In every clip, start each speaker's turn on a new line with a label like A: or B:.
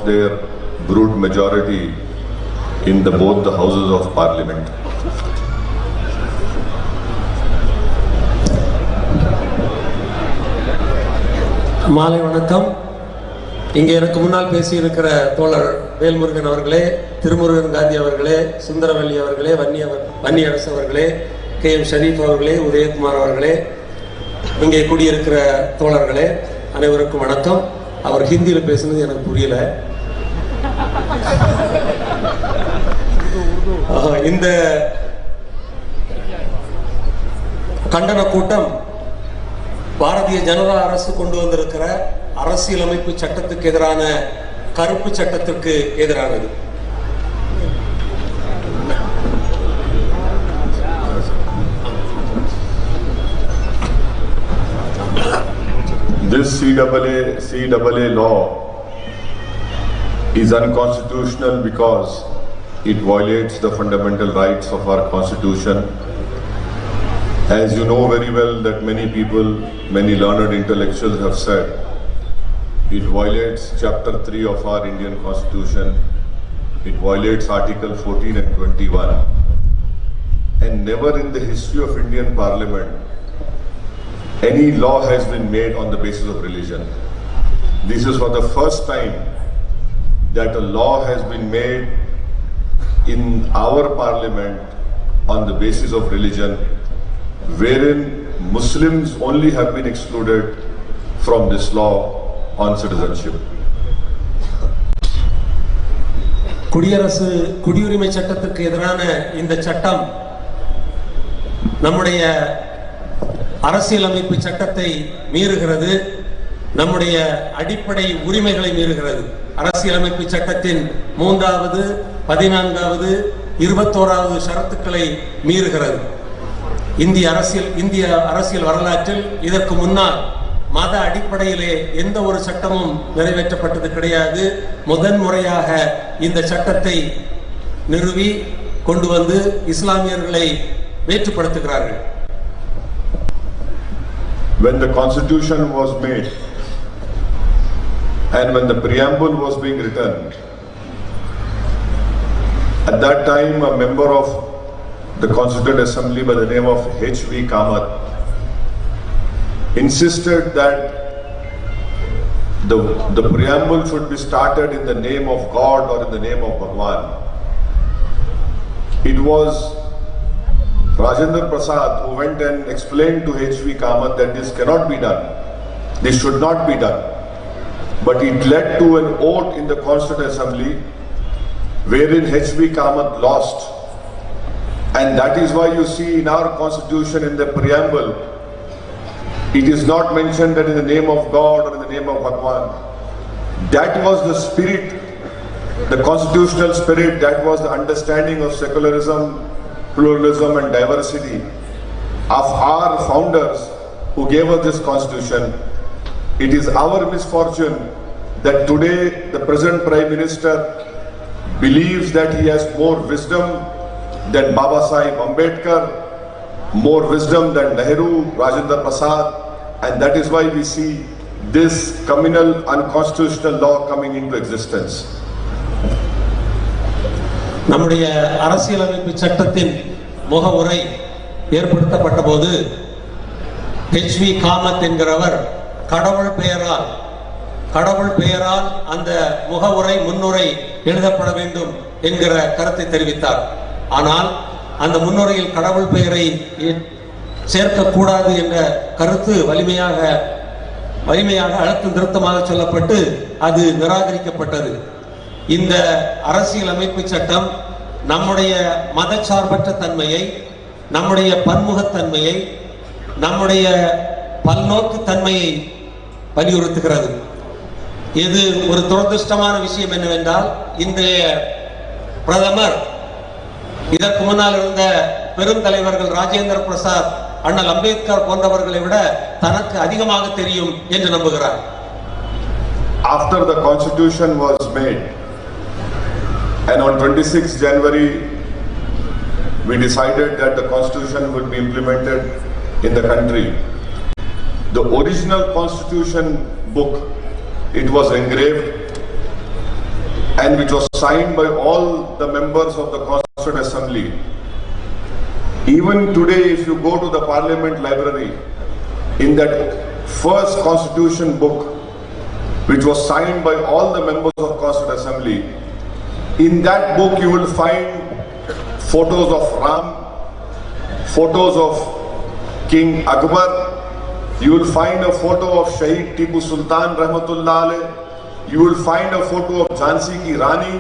A: their broad majority in both the houses of parliament.
B: மாலை வணக்கம். இங்கே எனக்கு முன்னால் பேசியிருக்கிற தோழர் வேல்முருகன் அவர்களே, திருமுருகன் காந்தி அவர்களே, சுந்தரவல்லி அவர்களே, வன்னியரசு அவர்களே, KM ஷரீஃப் அவர்களே, உதயகுமார் அவர்களே, இங்கே கூடியிருக்கிற தோழர்களே, அனைவருக்கும் வணக்கம். அவர் ஹிந்தியில் பேசுனது எனக்கு புரியல. இந்த கண்டன கூட்டம் பாரதிய ஜனதா அரசு கொண்டு வந்திருக்கிற அரசியலமைப்பு சட்டத்துக்கு எதிரான கருப்பு சட்டத்திற்கு எதிரானது.
A: This CAA law is unconstitutional because it violates the fundamental rights of our constitution. As you know very well that many people, many learned intellectuals have said, it violates chapter 3 of our Indian constitution. It violates article 14 and 21. And never in the history of Indian parliament any law has been made on the basis of religion. This is for the first time that a law has been made in our parliament on the basis of religion, wherein Muslims only have been excluded from this law on citizenship.
B: குடியுரிமை சட்டத்திற்கு எதிரான இந்த சட்டம் நம்முடைய அரசியலமைப்பு சட்டத்தை மீறுகிறது, நம்முடைய அடிப்படை உரிமைகளை மீறுகிறது. அரசியலமைப்பு சட்டத்தின் 3வது, 14வது, 21வது ஷரத்துக்களை மீறுகிறது. இந்திய அரசியல் வரலாற்றில் இதற்கு முன்னால் மத அடிப்படையிலே எந்த ஒரு சட்டமும் நிறைவேற்றப்பட்டது கிடையாது. முதன்முறையாக இந்த சட்டத்தை நிறுவி கொண்டு வந்து இஸ்லாமியர்களை வேற்றுப்படுத்துகிறார்கள்.
A: When the constitution was made and when the preamble was being written, at that time a member of the Constituent Assembly by the name of H.V. Kamath insisted that the preamble should be started in the name of God or in the name of Bhagwan. It was Rajendra Prasad who went and explained to H.V. Kamath that this cannot be done, this should not be done. But it led to an vote in the Constituent Assembly wherein H.V. Kamath lost. And that is why you see in our constitution in the preamble, it is not mentioned that in the name of God or in the name of Bhagwan. That was the spirit, the constitutional spirit, that was the understanding of secularism, pluralism and diversity of our founders who gave us this constitution. It is our misfortune that today the present Prime Minister believes that he has more wisdom than Baba Sahib Ambedkar, more wisdom than Nehru, Rajendra Prasad, and that is why we see this communal unconstitutional law coming into existence.
B: நம்முடைய அரசியலமைப்பு சட்டத்தின் முகவுரை ஏற்படுத்தப்பட்ட போது H.V. Kamath என்கிறவர் கடவுள் பெயரால் அந்த முகவுரை முன்னுரை எழுதப்பட வேண்டும் என்கிற கருத்தை தெரிவித்தார். ஆனால் அந்த முன்னுரையில் கடவுள் பெயரை சேர்க்கக்கூடாது என்ற கருத்து வலிமையாக அழுத்தம் திருத்தமாக சொல்லப்பட்டு அது நிராகரிக்கப்பட்டது. இந்த அரசியல் அமைப்பு சட்டம் நம்முடைய மதச்சார்பற்ற தன்மையை, நம்முடைய பன்முகத்தன்மையை, நம்முடைய பல்நோக்கு தன்மையை வலியுறுத்துகிறது. இது ஒரு துரதிருஷ்டமான விஷயம் என்னவென்றால், இன்றைய பிரதமர் இதற்கு முன்னால் இருந்த பெருந்தலைவர்கள் ராஜேந்திர பிரசாத், அண்ணல் அம்பேத்கர் போன்றவர்களை விட தனக்கு அதிகமாக தெரியும் என்று நம்புகிறார்.
A: After the constitution was made and on 26 January we decided that the constitution would be implemented in the country. The original constitution book, it was engraved and which was signed by all the members of the Constituent Assembly. Even today, if you go to the Parliament Library, in that first Constitution book, which was signed by all the members of Constituent Assembly, in that book you will find photos of Ram, photos of King Akbar, you will find a photo of Shaheed Tipu Sultan Rahmatullah Alayh, you will find a photo of Jhansi Ki Rani.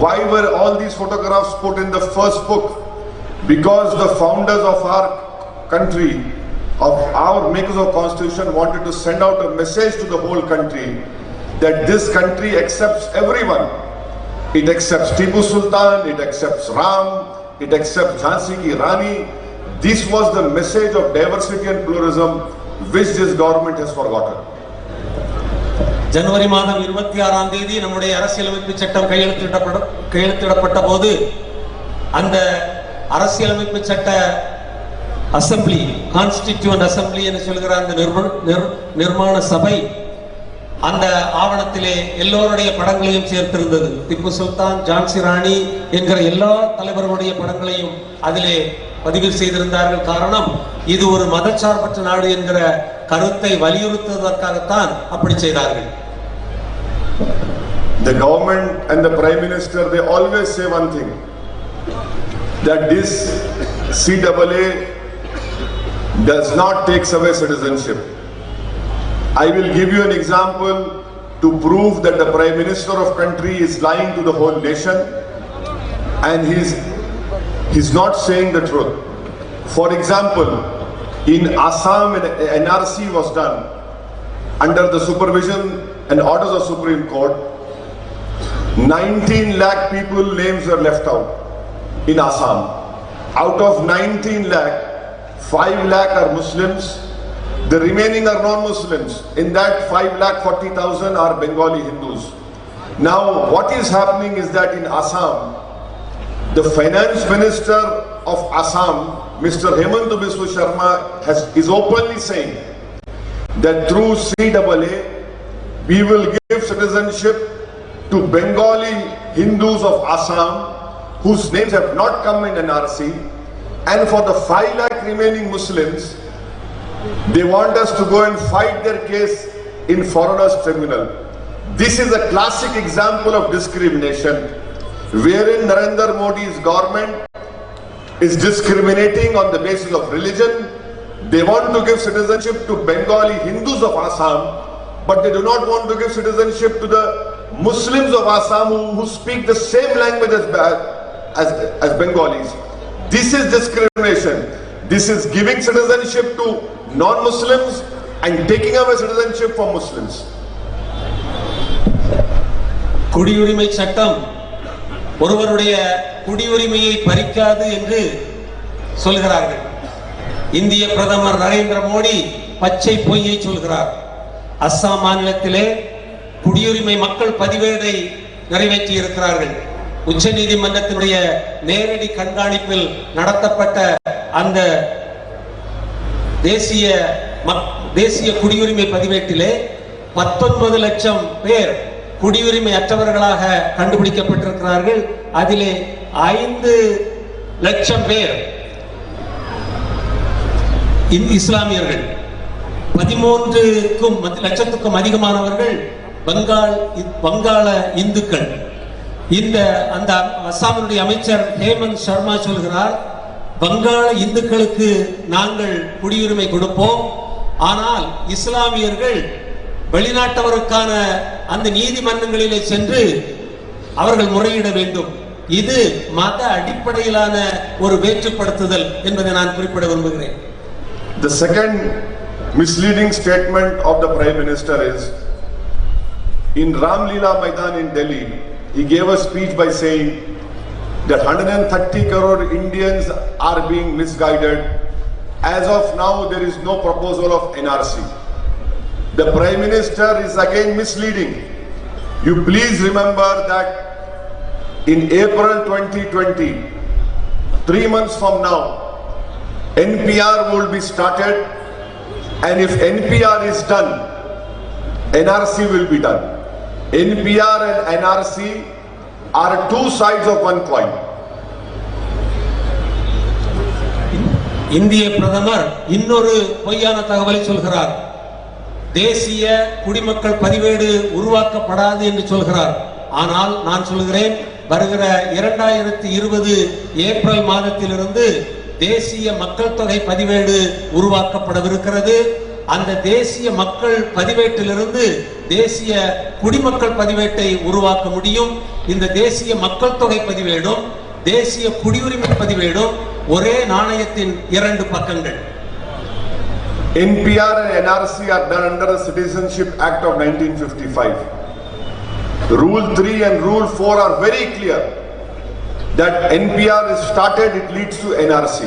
A: Why were all these photographs put in the first book? Because the founders of our country, of our makers of Constitution, wanted to send out a message to the whole country that this country accepts everyone. It accepts Tipu Sultan, it accepts Ram, it accepts Jhansi Ki Rani. This was the message of diversity and pluralism which this government has forgotten.
B: ஜனவரி மாதம் 26ஆம் தேதி நம்முடைய அரசியலமைப்பு சட்டம் கையெழுத்திடப்பட்ட போது அந்த அரசியலமைப்பு சட்ட அசெம்பிளி, கான்ஸ்டிடியூவன்ட் அசெம்பிளி என்று சொல்கிற அந்த நிர்மாண சபை அந்த ஆவணத்திலே எல்லோருடைய படங்களையும் சேர்த்திருந்தது. திப்பு சுல்தான், ஜான்சி ராணி என்கிற எல்லா தலைவர்களுடைய படங்களையும் அதிலே பதிவு செய்திருந்தார்கள். காரணம், இது ஒரு மதச்சார்பற்ற நாடு என்கிற கருத்தை வலியுறுத்துவதற்காகத்தான் அப்படி செய்தார்கள்.
A: The government and the Prime Minister, they always say one thing, that this CAA does not take away citizenship. I will give you an example to prove that the Prime Minister of country is lying to the whole nation and he's not saying the truth. For example, in Assam, an NRC was done under the supervision and orders of Supreme Court. 19 lakh people names were left out in Assam. Out of 19 lakh, 5 lakh are Muslims, the remaining are non-Muslims. In that 5,40,000 are Bengali Hindus. Now what is happening is that in Assam, the finance minister of Assam, Mr. Hemanta Biswa Sharma, is openly saying that through CAA, we will give citizenship to Bengali Hindus of Assam whose names have not come in NRC, and for the 5 lakh remaining Muslims, they want us to go and fight their case in foreigners tribunal. This is a classic example of discrimination, wherein Narendra Modi's government is discriminating on the basis of religion. They want to give citizenship to Bengali Hindus of Assam, but they do not want to give citizenship to the Muslims of Assam who speak the same language as Bengalis. This is discrimination. This is giving citizenship to non-Muslims and taking away citizenship from Muslims.
B: குடியுரிமை சட்டம் ஒருவருடைய குடியுரிமையை பறிக்காது என்று சொல்கிறார்கள். இந்திய பிரதமர் நரேந்திர மோடி பச்சை பொய்யை சொல்கிறார். அஸ்ஸாம் மாநிலத்திலே குடியுரிமை மக்கள் பதிவேடை நிறைவேற்றி இருக்கிறார்கள். உச்ச நீதிமன்றத்தினுடைய நேரடி கண்காணிப்பில் நடத்தப்பட்ட அந்த தேசிய குடியுரிமை பதிவேட்டிலே 19 லட்சம் பேர் குடியுரிமை அற்றவர்களாக கண்டுபிடிக்கப்பட்டிருக்கிறார்கள். அதிலே 5 லட்சம் பேர் இஸ்லாமியர்கள், 13 லட்சத்துக்கும் அதிகமானவர்கள் வங்காள இந்துக்கள். அந்த அஸ்ஸாமினுடைய அமைச்சர் ஹேமந்த் சர்மா சொல்கிறார், வங்காள இந்துக்களுக்கு நாங்கள் குடியுரிமை கொடுப்போம், ஆனால் இஸ்லாமியர்கள் வெளிநாட்டவருக்கான அந்த நீதிமன்றங்களிலே சென்று அவர்கள் முறையிட வேண்டும். இது மத அடிப்படையிலான ஒரு வேற்றுப்படுத்துதல் என்பதை நான் குறிப்பிட விரும்புகிறேன்.
A: The second misleading statement of the Prime Minister is, in Ram Leela Maidan in Delhi, he gave a speech by saying that 130 crore Indians are being misguided. As of now, there is no proposal of NRC. The Prime Minister is again misleading. You please remember that in April 2020, 3 months from now, NPR will be started, and if NPR is done, NRC will be done. NPR and NRC are two sides of one coin.
B: இந்திய பிரதமர் இன்னொரு பொய்யான தகவலை சொல்கிறார். தேசிய குடிமக்கள் பதிவேடு உருவாக்கப்படாது என்று சொல்கிறார். ஆனால் நான் சொல்கிறேன், வருகிற 2020 ஏப்ரல் மாதத்திலிருந்து தேசிய மக்கள் தொகை பதிவேடு உருவாக்கப்படவிருக்கிறது. அந்த தேசிய மக்கள் பதிவேட்டிலிருந்து தேசிய குடிமக்கள் பதிவேட்டை உருவாக்க முடியும். இந்த தேசிய மக்கள் தொகை பதிவேடும் தேசிய குடியுரிமை பதிவேடும் ஒரே நாணயத்தின் இரண்டு பக்கங்கள்.
A: NPR and NRC are done under the Citizenship Act of 1955. Rule 3 and Rule 4 are very clear that NPR is started, it leads to NRC.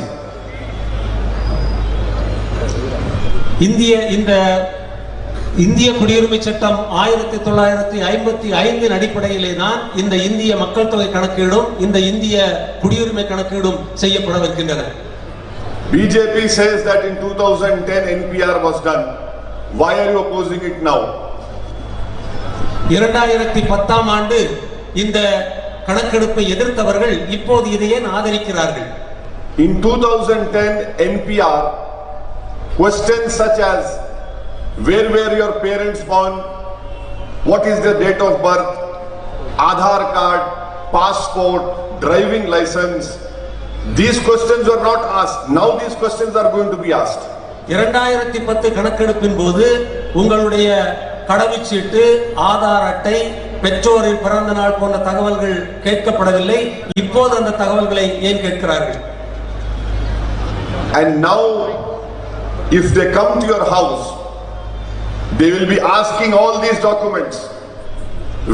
B: இந்திய குடியுரிமை சட்டம் 1955 அடிப்படையிலே தான் இந்த இந்திய மக்கள் தொகை கணக்கீடும் இந்த இந்திய குடியுரிமை கணக்கீடும் செய்யப்படவிருக்கின்றன.
A: BJP says that in 2010 NPR was done. Why are you opposing it now?
B: 2010ஆம் ஆண்டு இந்த கணக்கெடுப்பை எதிர்த்தவர்கள் இப்போது இதை ஏன் ஆதரிக்கிறார்கள்?
A: In 2010 NPR, questions such as where were your parents born, what is their date of birth, Aadhaar card, passport, driving license, these questions were not asked. Now these questions are going to be asked.
B: 2010 கணக்கெடுப்பின் போது உங்களுடைய கடவுச்சீட்டு, ஆதார் அட்டை, பெற்றோரின் பிறந்த நாள் போன்ற தகவல்கள் கேட்கப்படவில்லை. இப்போது அந்த தகவல்களை ஏன் கேட்கிறார்கள்?
A: And now if they come to your house, they will be asking all these documents.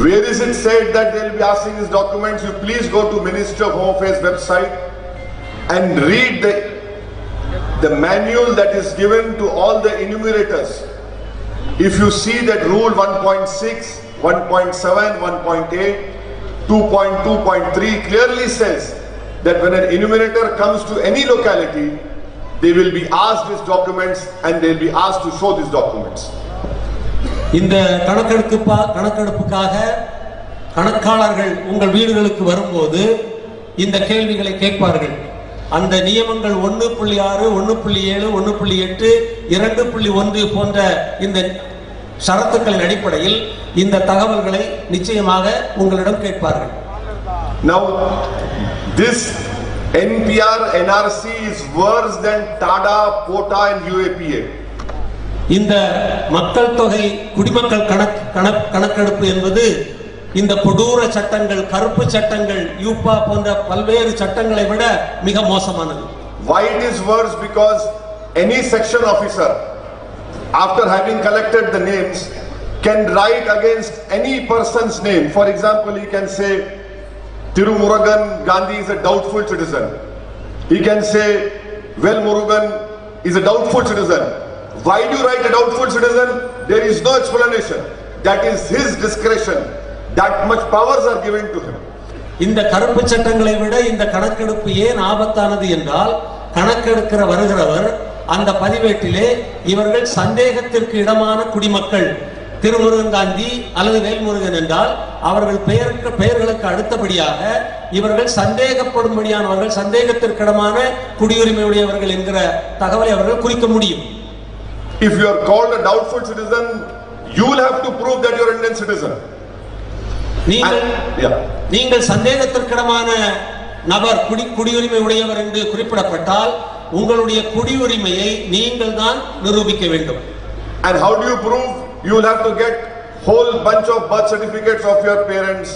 A: Where is it said that they will be asking these documents? You please go to Ministry of Home Affairs website and read the manual that is given to all the enumerators. If you see that Rule 1.6, 1.7, 1.8, 2.2.3 clearly says that when an enumerator comes to any locality, they will be asked these documents and they will be asked to show these documents.
B: இந்த கணக்கெடுப்புக்காக கணக்காளர்கள் உங்கள் வீடுகளுக்கு வரும்போது இந்த கேள்விகளை கேட்பார்கள். அந்த நியமங்கள் 1.6, 1.7, 1.8, 2.1 போன்ற இந்த ஷரத்துக்களின் அடிப்படையில் இந்த தகவல்களை நிச்சயமாக உங்களிடம் கேட்பார்கள்.
A: Now this NPR NRC is worse than TADA, POTA and UAPA.
B: இந்த மக்கள் தொகை குடிமக்கள் கணக்கெடுப்பு என்பது இந்த கொடூர சட்டங்கள், கருப்பு சட்டங்கள், யூப்பா போன்ற பல்வேறு சட்டங்களை விட மிக மோசமானது.
A: Why it is worse? Because any section officer, after having collected the names, can write against any person's name. For example, he can say Tirumurugan Gandhi is a doubtful citizen. He can say Well Murugan is a doubtful citizen. Why do you write a doubtful citizen? There is no explanation. That is his discretion. That much powers are given to him.
B: இந்த கருப்பு சட்டங்களை விட இந்த கணக்கெடுப்பு ஏன் ஆபத்தானது என்றால், கணக்கெடுக்கிற வருகிறவர் அந்த பதிவேட்டிலே இவர்கள் சந்தேகத்திற்கு இடமான குடிமக்கள் திருமுருகன் காந்தி அல்லது வேல்முருகன் என்றால் அவர்கள் பெயர்களுக்கு அடுத்தபடியாக இவர்கள் சந்தேகப்படும்படியானவர்கள், சந்தேகத்திற்கிடமான குடியுரிமை உடையவர்கள் என்கிற தகவலை அவர்கள் குறிக்க முடியும்.
A: If you are called a doubtful citizen, you will have to prove that you are an Indian citizen.
B: நீங்கள் சந்தேகத்திற்கிடமான நபர், குடியுரிமை உடையவர் என்று குறிப்பிடப்பட்டால் உங்களுடைய குடியுரிமையை நீங்கள் தான் நிரூபிக்க வேண்டும்.
A: And how do you prove? You will have to get whole bunch of birth certificates of your parents,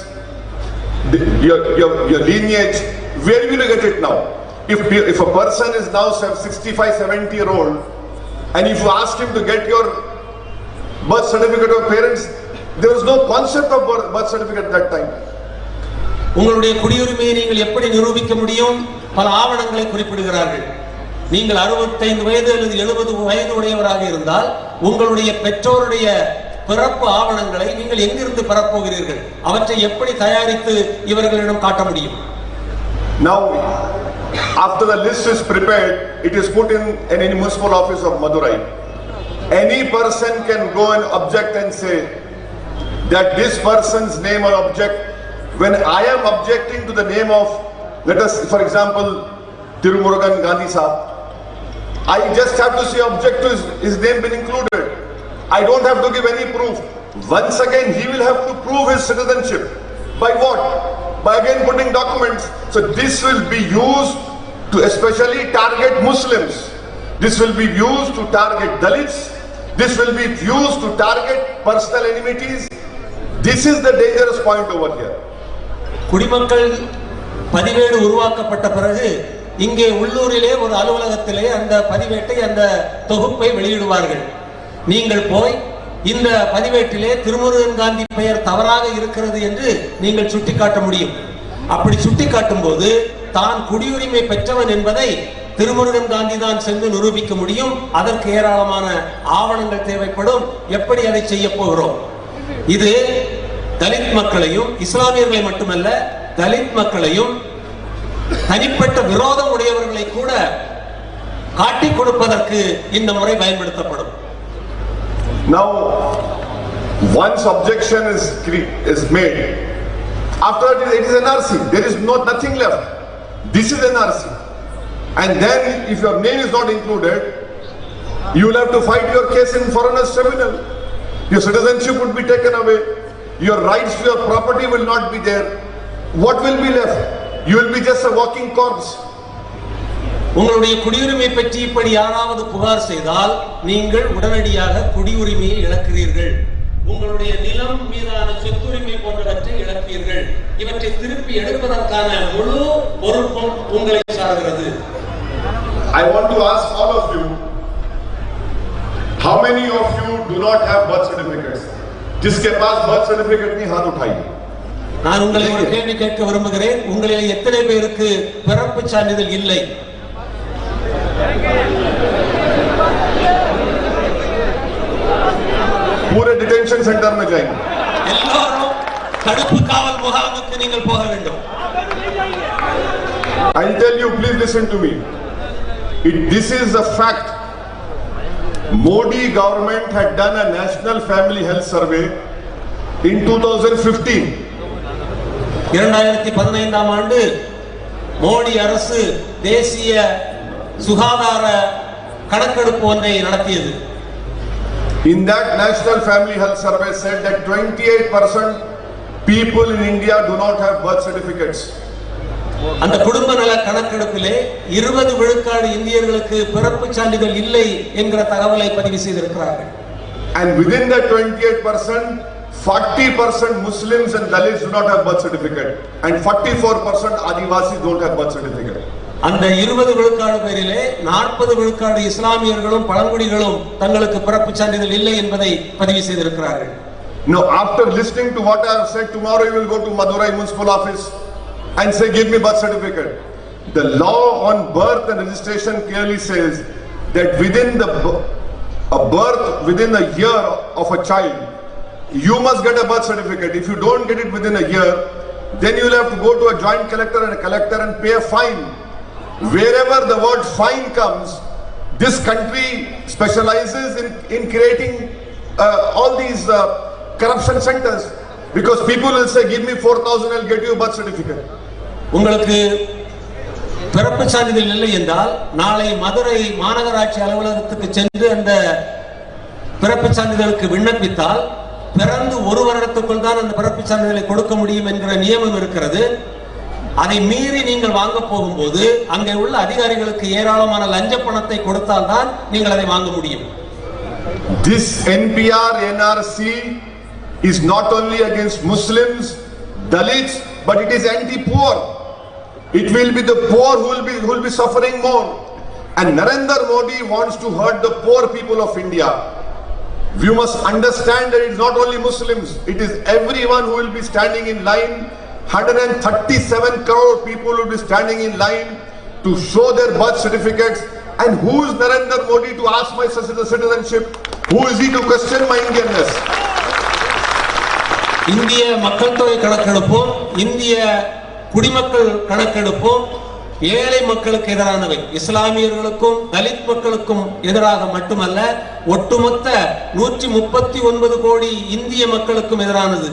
A: your lineage. Where will you get it now? If a person is now 65, 70-year-old, and if you ask him to get your birth certificate of parents, there was no concept of birth certificate at that time.
B: உங்களுடைய குடியுரிமையை நீங்கள் எப்படி நிரூபிக்க முடியும்? பல ஆவணங்களை குறிப்பிடுகிறார்கள். நீங்கள் 65 வயது அல்லது 70 வயது உடையவராக இருந்தால் உங்களுடைய பெற்றோருடைய பிறப்பு ஆவணங்களை நீங்கள் எங்கிருந்து பெறப்போகிறீர்கள்? அவற்றை எப்படி தயாரித்து இவர்களிடம் காட்ட முடியும்?
A: Now, after the list is prepared, it is put in any municipal office of Madurai. Any person can go and object and say, that this person's name or object, when I am objecting to the name of, let us, for example, Tirumurugan Gandhi Sahab, I just have to say object to his name been included. I don't have to give any proof. Once again, he will have to prove his citizenship. By what? By again putting documents. So this will be used to especially target Muslims. This will be used to target Dalits. This will be used to target personal enmities. This is the dangerous point over here.
B: குடிமக்கள் பதிவேடு உருவாக்கப்பட்ட பிறகு இங்கே உள்ளூரிலே ஒரு அலுவலகத்திலே அந்த பதிவேட்டை அந்த தொகுப்பை வெளியிடுவார்கள். நீங்கள் போய் இந்த பதிவேட்டிலே திருமுருகன் காந்தி பெயர் தவறாக இருக்கிறது என்று நீங்கள் சுட்டிக்காட்ட முடியும். அப்படி சுட்டிக்காட்டும் போது தான் குடியுரிமை பெற்றவன் என்பதை திருமுருகன் காந்தி தான் சென்று நிரூபிக்க முடியும். அதற்கு ஏராளமான ஆவணங்கள் தேவைப்படும். எப்படி அதை செய்ய போகிறோம்? இது தலித் மக்களையும் இஸ்லாமியர்களை மட்டுமல்ல தலித் மக்களையும் தனிப்பட்ட விரோதம் உடையவர்களை கூட காட்டிக் கொடுப்பதற்கு இந்த முறை பயன்படுத்தப்படும்.
A: Now, once objection is made, after that it is NRC. There is nothing left. This is NRC. And then, if your name is not included, you will have to fight your case in foreigners tribunal. Your citizenship would be taken away. Your rights to your property will not be there. What will be left? You will be just a walking corpse.
B: உங்களுடைய குடியுரிமை பற்றி இப்படி யாராவது புகார் செய்தால் நீங்கள் உடனடியாக குடியுரிமையை இழக்கிறீர்கள். உங்களுடைய நிலம் மீதான சொத்துரிமை போன்றவற்றை இழப்பீர்கள். இவற்றை திருப்பி எடுப்பதற்கான முழு பொறுப்பும் உங்களை சார்கிறது.
A: I want to ask all of you, how many of you do not have birth certificates? जिसके पास birth certificate नहीं हाथ उठाइए.
B: நான் உங்களை ஒரு கேள்வி கேட்க விரும்புகிறேன். உங்களில் எத்தனை பேருக்கு பிறப்பு சான்றிதழ் இல்லை?
A: पूरे डिटेंशन सेंटर में जाएंगे.
B: எல்லாரும் தடுப்பு காவல் முகாமுக்கு நீங்கள் போக வேண்டும்.
A: I'll tell you, please listen to me. This is a fact. Modi government had done a national family health survey in 2015.
B: 2015ஆம் ஆண்டு மோடி அரசு தேசிய சுகாதார கணக்கெடுப்பு ஒன்றை நடத்தியது.
A: In that national family health survey said that 28% people in India do not have birth certificates.
B: அந்த குடும்ப நல கணக்கெடுப்பிலே 20 விழுக்காடு இந்தியர்களுக்கு பிறப்பு சான்றிதழ் இல்லை என்கிற தகவலை பதிவு செய்திருக்கிறார்கள்.
A: And within that 28%, 40% Muslims and Dalits do not have birth certificate, and 44% Adivasis don't have birth certificate.
B: அந்த 20 விழுக்காடு பேரிலே 40 விழுக்காடு இஸ்லாமியர்களும் பழங்குடிகளும் தங்களுக்கு பிறப்பு சான்றிதழ் இல்லை என்பதை பதிவு செய்திருக்கிறார்கள்.
A: Now, after listening to what I have said, tomorrow you will go to Madurai municipal office and say, give me birth certificate. The law on birth and registration clearly says that within a year of a child, you must get a birth certificate. If you don't get it within a year, then you will have to go to a joint collector and a collector and pay a fine. Wherever the word fine comes, this country specializes in creating all these corruption centers, because people will say, give me 4,000, I'll get you a birth certificate.
B: உங்களுக்கு பிறப்பு சான்றிதழ் இல்லை என்றால் நாளை மதுரை மாநகராட்சி அலுவலகத்துக்கு சென்று அந்த பிறப்பு சான்றிதழுக்கு விண்ணப்பித்தால் பிறந்து ஒரு வருடத்துக்குள் தான் அந்த பிறப்பு சான்றிதழை கொடுக்க முடியும் என்கிற நியமம் இருக்கிறது. அதை மீறி நீங்கள் வாங்க போகும்போது அங்கே உள்ள அதிகாரிகளுக்கு ஏராளமான லஞ்ச பணத்தை கொடுத்தால் தான் நீங்கள் அதை வாங்க முடியும்.
A: This NPR NRC is not only against Muslims, Dalits, but it is anti-poor. It will be the poor who will be suffering more. And Narendra Modi wants to hurt the poor people of India. You must understand that it is not only Muslims, it is everyone who will be standing in line. 137 crore people will be standing in line to show their birth certificates. And who is Narendra Modi to ask my citizenship? Who is he to question my Indianness?
B: இந்திய மக்கள் தொகை கணக்கெடுப்பும் இந்திய குடிமக்கள் கணக்கெடுப்பும் ஏழை மக்களுக்கு எதிரானவை. இஸ்லாமியர்களுக்கும் தலித் மக்களுக்கும் எதிராக மட்டுமல்ல, ஒட்டுமொத்த 139 கோடி இந்திய மக்களுக்கும் எதிரானது.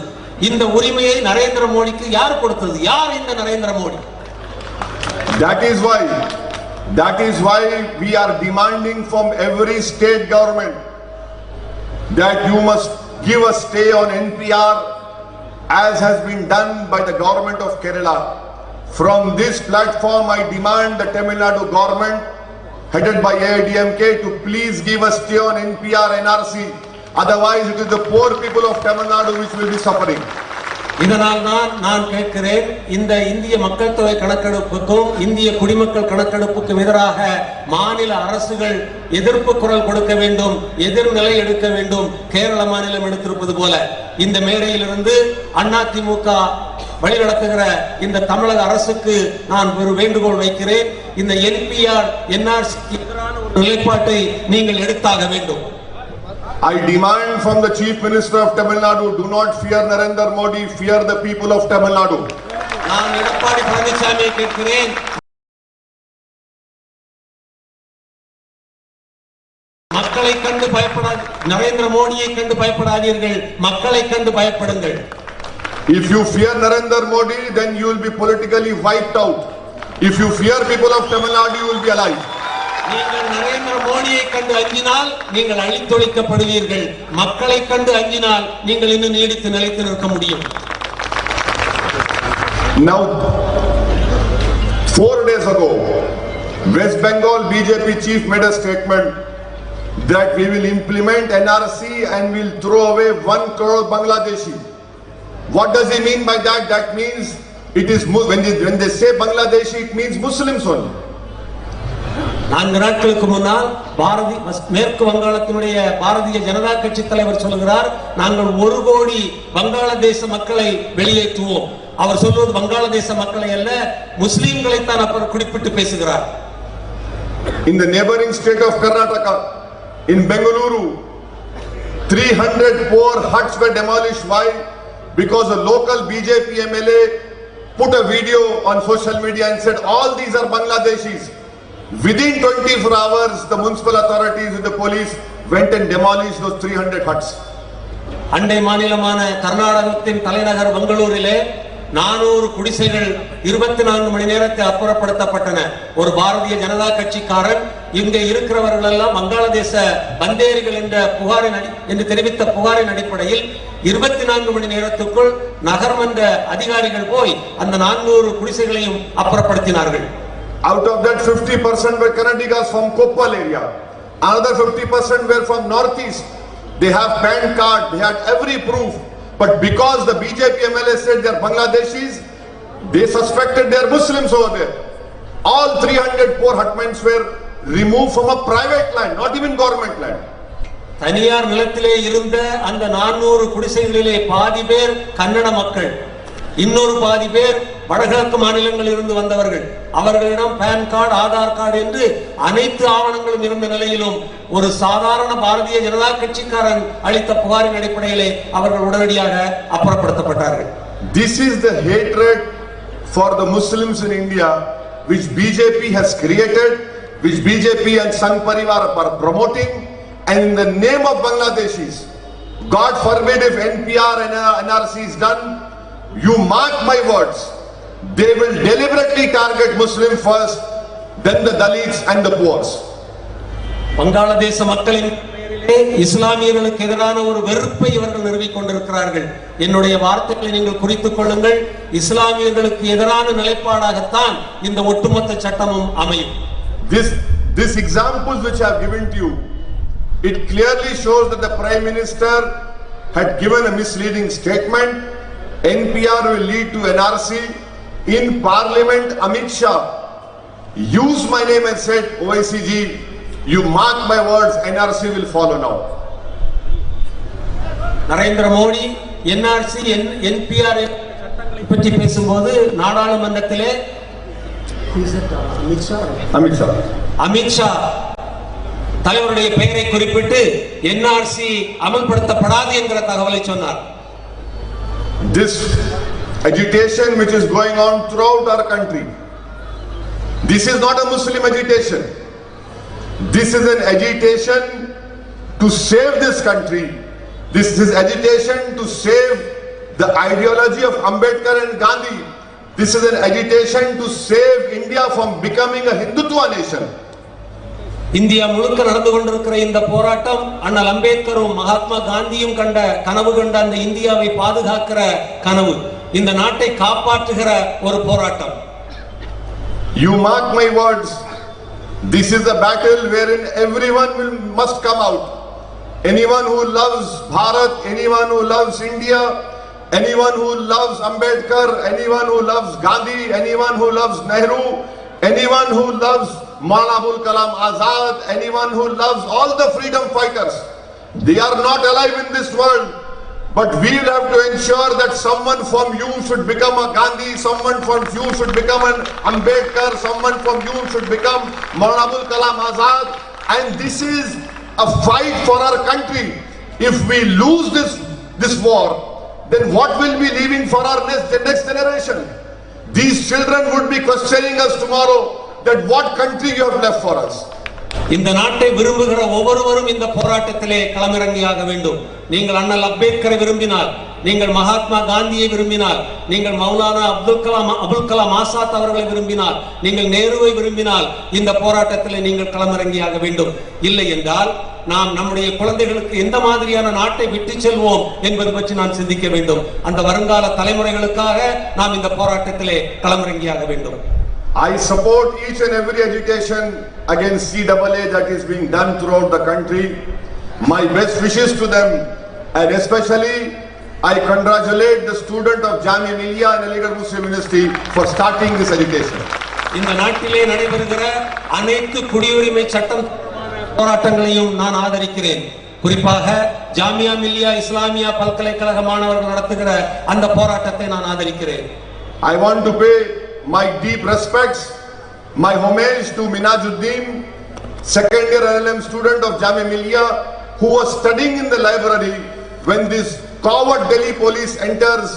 B: இந்த உரிமையை நரேந்திர மோடிக்கு யார் கொடுத்தது? யார் இந்த Narendra Modi?
A: That is why we are demanding from every state government that you must give a stay on NPR as has been done by the government of Kerala. From this platform I demand the Tamil Nadu government headed by AIMIM to please give a stay on NPR NRC. Otherwise it is the poor people of Tamil Nadu which will be suffering.
B: இதனால் நான் கேட்கிறேன், இந்த இந்திய மக்கள் தொகை கணக்கெடுப்புக்கும் இந்திய குடிமக்கள் கணக்கெடுப்புக்கும் எதிராக மாநில அரசுகள் எதிர்ப்பு குரல் கொடுக்க வேண்டும், எதிர்நிலை எடுக்க வேண்டும். கேரள மாநிலம் எடுத்திருப்பது போல இந்த மேடையிலிருந்து அதிமுக வழிநடத்துகிற இந்த தமிழக அரசுக்கு நான் ஒரு வேண்டுகோள் வைக்கிறேன். இந்த NPR NRC எதிரான ஒரு நிலைப்பாட்டை நீங்கள் எடுத்தாக வேண்டும்.
A: I demand from the Chief Minister of Tamil Nadu, do not fear Narendra Modi, fear the people of Tamil Nadu.
B: நான் எடப்பாடி பழனிசாமியை கேட்கிறேன், மக்களை கண்டு பயப்படாது, நரேந்திர மோடியை கண்டு பயப்படாதீர்கள், மக்களை கண்டு பயப்படுங்கள்.
A: If you fear Narendra Modi, then you will be politically wiped out. If you fear people of Tamil Nadu, you will be alive.
B: நீங்கள் நரேந்திர மோடியை கண்டு அஞ்சினால் நீங்கள் அழித்தொழிக்கப்படுவீர்கள். மக்களை கண்டு அஞ்சினால் நீங்கள் இன்னும் நீடித்து நிலைத்து நிற்க முடியும்.
A: Now 4 days ago West Bengal BJP chief made a statement that we will implement NRC and will throw away 1 crore Bangladeshi. What does he mean by that? That means it is when they say Bangladeshi, it means Muslims only.
B: 4 நாட்களுக்கு முன்னால் மேற்கு வங்காளத்தினுடைய பாரதிய ஜனதா கட்சி தலைவர் சொல்கிறார், நாங்கள் 1 கோடி வங்காளதேச மக்களை வெளியேற்றுவோம். அவர் சொல்வது வங்காளதேச மக்களை அல்ல, முஸ்லிம்களை தான் அவர் குறிப்பிட்டு பேசுகிறார்.
A: In the neighboring state of Karnataka, in Bengaluru, 300 poor huts were demolished. Why? Because a local BJP MLA put a video on social media and said all these are Bangladeshis. Within 24 hours, the municipal authorities with the police went and demolished those 300 huts.
B: அண்டை மாநிலமான கர்நாடகத்தின் தலைநகர் பெங்களூரிலே 400 குடிசைகள் 24 மணி நேரத்தில் அப்புறப்படுத்தப்பட்டன. ஒரு பாரதிய ஜனதா கட்சிக்காரன் இங்க இருக்கிறவர்கள் எல்லாம் வங்காளதேச பந்தேரிகள் என்று தெரிவித்த புகாரின் அடிப்படையில் 24 மணி நேரத்துக்குள் நகர்மன்ற அதிகாரிகள் போய் அந்த 400 குடிசைகளையும் அப்புறப்படுத்தினார்கள்.
A: Out of that 50% were Kannadigas from Koppal area. Another 50% were from northeast. They have PAN card, they had every proof. But because the BJP MLA said they are Bangladeshis, they suspected they are Muslims over there. All 300 poor hutments were removed from a private land, not even government land.
B: தனியார் நிலத்திலே இருந்த அந்த 400 குடிசைகளிலே பாதி பேர் கன்னட மக்கள், இன்னொரு பாதி பேர் வடகிழக்கு மாநிலங்களில் இருந்து வந்தவர்கள். அவர்களிடம் பேன் கார்டு, ஆதார் கார்டு என்று அனைத்து ஆவணங்களும் இருந்த நிலையிலும் ஒரு சாதாரண பாரதிய ஜனதா கட்சிக்காரன் அளித்த புகாரின் அடிப்படையிலே அவர்கள் உடனடியாக அப்புறப்படுத்தப்பட்டார்கள்.
A: This is the hatred for the Muslims in India which BJP has created, which BJP and Sangh Parivar are promoting, and in the name of Bangladeshis, God forbid if NPR and NRC is done, you mark my words, they will deliberately target Muslim first, then the Dalits and the poor.
B: வங்காளதேச மக்களின் இஸ்லாமியர்களுக்கு எதிரான ஒரு வெறுப்பை இவர்கள் நிறுவிக் கொண்டிருக்கிறார்கள். என்னுடைய வார்த்தைகளை நீங்கள் குறித்துக் கொள்ளுங்கள். இஸ்லாமியர்களுக்கு எதிரான நிலைப்பாடாகத்தான் இந்த ஒட்டுமொத்த சட்டமும் அமையும்.
A: This examples which I have given to you, it clearly shows that the Prime Minister had given a misleading statement. NPR will lead to NRC. In Parliament, Amit Shah used my name and said, Owaisi ji, you mark my words, NRC will follow now.
B: Narendra Modi NRC NPR சட்டங்களை பற்றி பேசும்போது நாடாளுமன்றத்திலே அமித் ஷா தலைவருடைய பெயரை குறிப்பிட்டு NRC அமல்படுத்தப்படாது என்கிற தகவலை சொன்னார்.
A: This agitation which is going on throughout our country, This is not a Muslim agitation. This is an agitation to save this country. This is agitation to save the ideology of Ambedkar and Gandhi. This is an agitation to save India from becoming a Hindutva nation.
B: India முழுக்க நடந்து கொண்டிருக்கிற இந்த போராட்டம் அண்ணல் அம்பேத்கரும் மகாத்மா காந்தியும் கண்ட கனவு கண்ட அந்த இந்தியாவை பாதுகாக்கிற கனவு, இந்த நாட்டை காப்பாற்றுகிற ஒரு போராட்டம்.
A: You mark my words, this is a battle wherein everyone must come out. Anyone who loves Bharat, anyone who loves India, anyone who loves Ambedkar, anyone who loves Gandhi, anyone who loves Nehru, anyone who loves Maulana Abul Kalam Azad, anyone who loves all the freedom fighters, they are not alive in this world. But we will have to ensure that someone from you should become a Gandhi, someone from you should become an Ambedkar, someone from you should become Maulana Abul Kalam Azad. And this is a fight for our country. If we lose this war, then what will be leaving for our next generation? These children would be questioning us tomorrow that what country you have left for us.
B: இந்த நாட்டை விரும்புகிற ஒவ்வொருவரும் இந்த போராட்டத்திலே களமிறங்கியாக வேண்டும். நீங்கள் அண்ணல் அம்பேத்கரை விரும்பினால், நீங்கள் மகாத்மா காந்தியை விரும்பினால், நீங்கள் மௌலானா அபுல் கலாம் ஆசாத் அவர்களை விரும்பினால், நீங்கள் நேருவை விரும்பினால் இந்த போராட்டத்திலே நீங்கள் களமிறங்கியாக வேண்டும். இல்லை என்றால் நாம் நம்முடைய குழந்தைகளுக்கு எந்த மாதிரியான நாட்டை விட்டு செல்வோம் என்பது பற்றி நாம் சிந்திக்க வேண்டும். அந்த வருங்கால தலைமுறைகளுக்காக நாம் இந்த போராட்டத்திலே களமிறங்கியாக வேண்டும்.
A: I support each and every agitation against CAA that is being done throughout the country. My best wishes to them, and especially I congratulate the student of Jamia Millia and Aligarh Muslim University for starting this agitation.
B: இந்த நாட்டிலே நடைபெறுகிற அனைத்து குடியுரிமை சட்டம் போராட்டங்களையும் நான் ஆதரிக்கிறேன். குறிப்பாக ஜாமியா மில்லியா இஸ்லாமியா பல்கலைக்கழக மாணவர்கள் நடத்துகிற அந்த போராட்டத்தை நான் ஆதரிக்கிறேன்.
A: I want to pay my deep respects, my homage to Uddin, second year LLM student of Jamia Millia, who was studying in the library when this coward Delhi police enters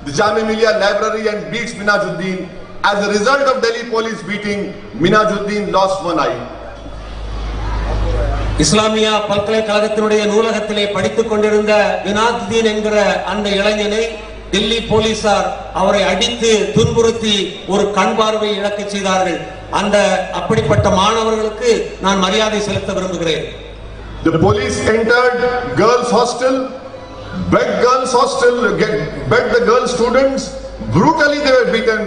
A: the Jamia Millia library and beats Uddin. As a result of Delhi police beating, Uddin lost one eye.
B: Islamia பல்கலைக்கழகத்தினுடைய நூலகத்திலே படித்துக் கொண்டிருந்த வினாதுதீன் என்கிற அந்த இளைஞனை டெல்லி போலீசார் அவரை அடித்து துன்புறுத்தி ஒரு கண் பார்வை இழக்க செய்தார்கள். அந்த அப்படிப்பட்ட மாணவர்களுக்கு நான் மரியாதை செலுத்த விரும்புகிறேன்.
A: The police entered girls hostel, begged the girl students, brutally they were beaten.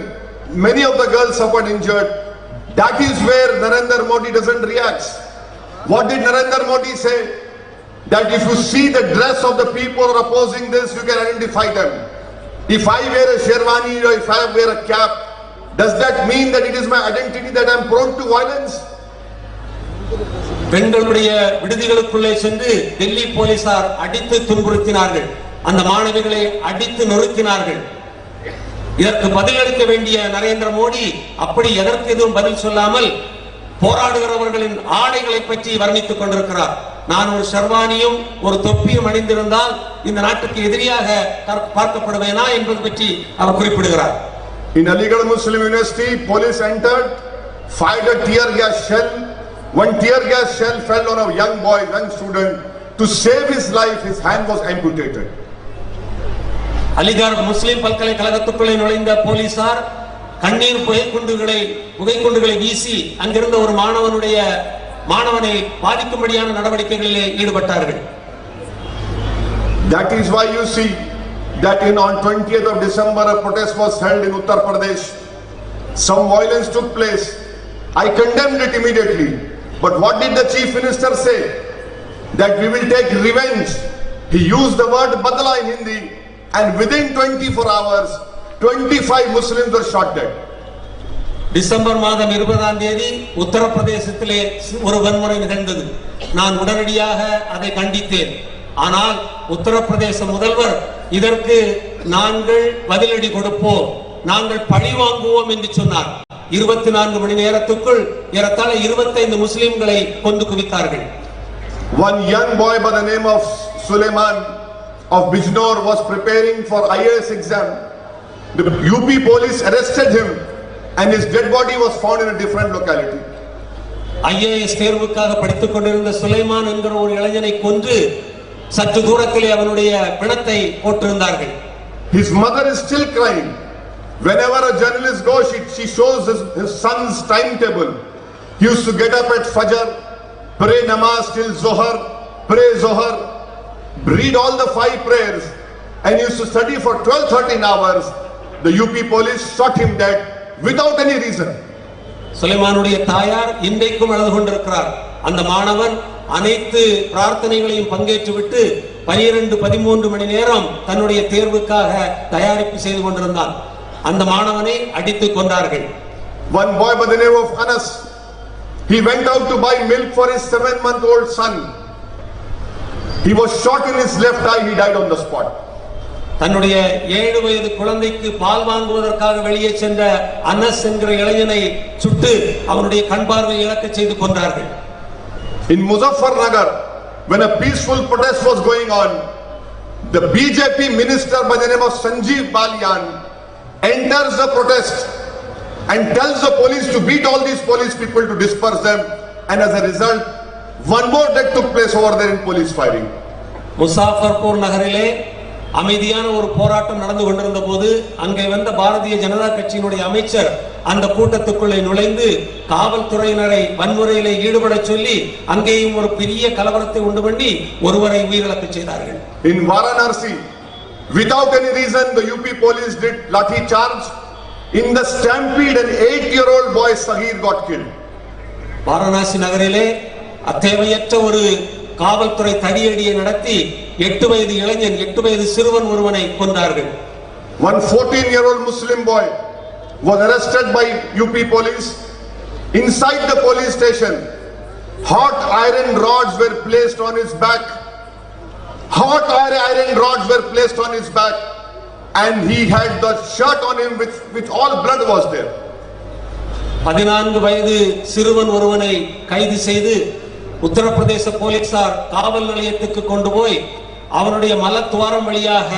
A: Many of the girls suffered injured. That is where Narendra Modi doesn't react. What did Narendra Modi say? That if you see the dress of the people who are opposing this, you can identify them. If I wear a sherwani or if I wear a cap, does that mean that it is my identity that I am prone to violence?
B: பெண்களுடைய விடுதிகளுக்குள்ளே சென்று டெல்லி போலீசார் அடித்து துன்புறுத்தினார்கள். அந்த மாணவிகளை அடித்து நொறுக்கினார்கள். இதற்கு பதிலளிக்க வேண்டிய நரேந்திர மோடி அப்படி எதற்கு எதுவும் பதில் சொல்லாமல் போராடுகிறவர்களின் ஆடைகளை பற்றி வர்ணித்துக் கொண்டிருக்கிறார். நான் ஒரு ஷர்வானியும் ஒரு தொப்பியும் அணிந்திருந்தால் இந்த நாட்டுக்கு எதிரியாக பார்க்கப்படுவேனா என்பது பற்றி அவர் குறிப்பிடுகிறார்.
A: In Aligarh Muslim University, police entered, fired a tear gas shell. One tear gas shell fell on a young boy, young student. To save his life, his hand was amputated.
B: Aligarh முஸ்லிம் பல்கலைக்கழகத்துக்குள்ளே நுழைந்த போலீசார் கண்ணீர் புகைக்குண்டுகளை வீசி அங்கிருந்த ஒரு மாணவனை பாதிக்கும்படியான நடவடிக்கைகளிலே ஈடுபட்டார்கள்.
A: That is why you see that on 20th of December a protest was held in Uttar Pradesh. Some violence took place. I condemned it immediately. But what did the chief minister say? That we will take revenge. He used the word badla in Hindi, and within 24 hours 25 Muslims were shot dead.
B: December மாதம் 20ஆம் தேதி உத்தரப்பிரதேசத்திலே ஒரு வன்முறை நிகழ்ந்தது. நான் உடனடியாக அதை கண்டித்தேன். ஆனால் உத்தரப்பிரதேச முதல்வர் இதற்கு நாங்கள் பதிலடி கொடுப்போம், நாங்கள் பழி வாங்குவோம் என்று சொன்னார். 24 மணி நேரத்துக்குள் ஏறத்தாழ 25 முஸ்லிம்களை கொண்டு குவித்தார்கள்.
A: One young boy by the name of Suleiman of Bijnor was preparing for IAS exam. The UP police arrested him and his dead body was found in a different locality.
B: IAS தேர்வுக்காக படித்துக் கொண்டிருந்த சுலைமான் என்கிற ஒரு இளைஞனை கொன்று சற்று தூரத்திலே அவனுடைய பிணத்தை போட்டிருந்தார்கள்.
A: His mother is still crying. Whenever a journalist goes, she shows his son's timetable. He used to get up at Fajr, pray namaz till Zohar, pray Zohar, read all the 5 prayers, and he used to study for 12-13 hours. The UP police shot him dead without any reason.
B: சுலைமானுடைய தாயார் இன்றைக்கும் அழுது கொண்டிருக்கிறார். அந்த மாணவன் அனைத்து பிரார்த்தனைகளையும் பங்கேற்றுவிட்டு 12-13 மணி நேரம் தன்னுடைய தேர்வுக்காக தயாரிப்பு செய்து கொண்டிருந்தான். அந்த மாணவனை அடித்துக் கொண்டார்கள்.
A: One boy by the name of Anas, he went out to buy milk for his 7-month-old son. He was shot in his left eye. He died on the spot.
B: தன்னுடைய 7 வயது குழந்தைக்கு பால் வாங்குவதற்காக வெளியே சென்ற அனஸ் என்கிற இளைஞனை சுட்டு அவனுடைய கண் பார்வை இழக்க செய்து கொண்டார்கள்.
A: In Muzaffarnagar, when a peaceful protest was going on, the BJP minister by the name of Sanjeev Balyan enters the protest and tells the police to beat all these police people to disperse them, and as a result, one more death took place over there in police firing.
B: Muzaffarpur நகரிலே அமைதியான ஒரு போராட்டம் நடந்து கொண்டிருந்த போது அங்கே வந்த பாரதிய ஜனதா கட்சியினுடைய அமைச்சர் அந்த கூட்டத்துக்குள்ளே நுழைந்து காவல்துறையினரை வன்முறையிலே ஈடுபட சொல்லி அங்கேயும் ஒரு பெரிய கலவரத்தை உண்டு பண்ணி ஒருவரை உயிரிழக்க செய்தார்கள்.
A: In Varanasi, without any reason, the UP police did lathi charge. In the stampede, an 8-year-old boy Sahir got killed.
B: Varanasi நகரிலே அத்தேவையற்ற ஒரு காவல்துறை தடியடியை நடத்தி 8 வயது இளைஞன் 8 வயது சிறுவன் ஒருவனை கொன்றார்கள்.
A: One 14-year-old Muslim boy was arrested by UP police. Inside the police station, hot iron rods were placed on his back. Hot iron rods were placed on his back, and he had the shirt on him which all blood was there.
B: 14 வயது சிறுவன் ஒருவனை கைது செய்து உத்தரப்பிரதேச போலீசார் காவல் நிலையத்துக்கு கொண்டு போய் அவனுடைய மலத்துவாரம் வழியாக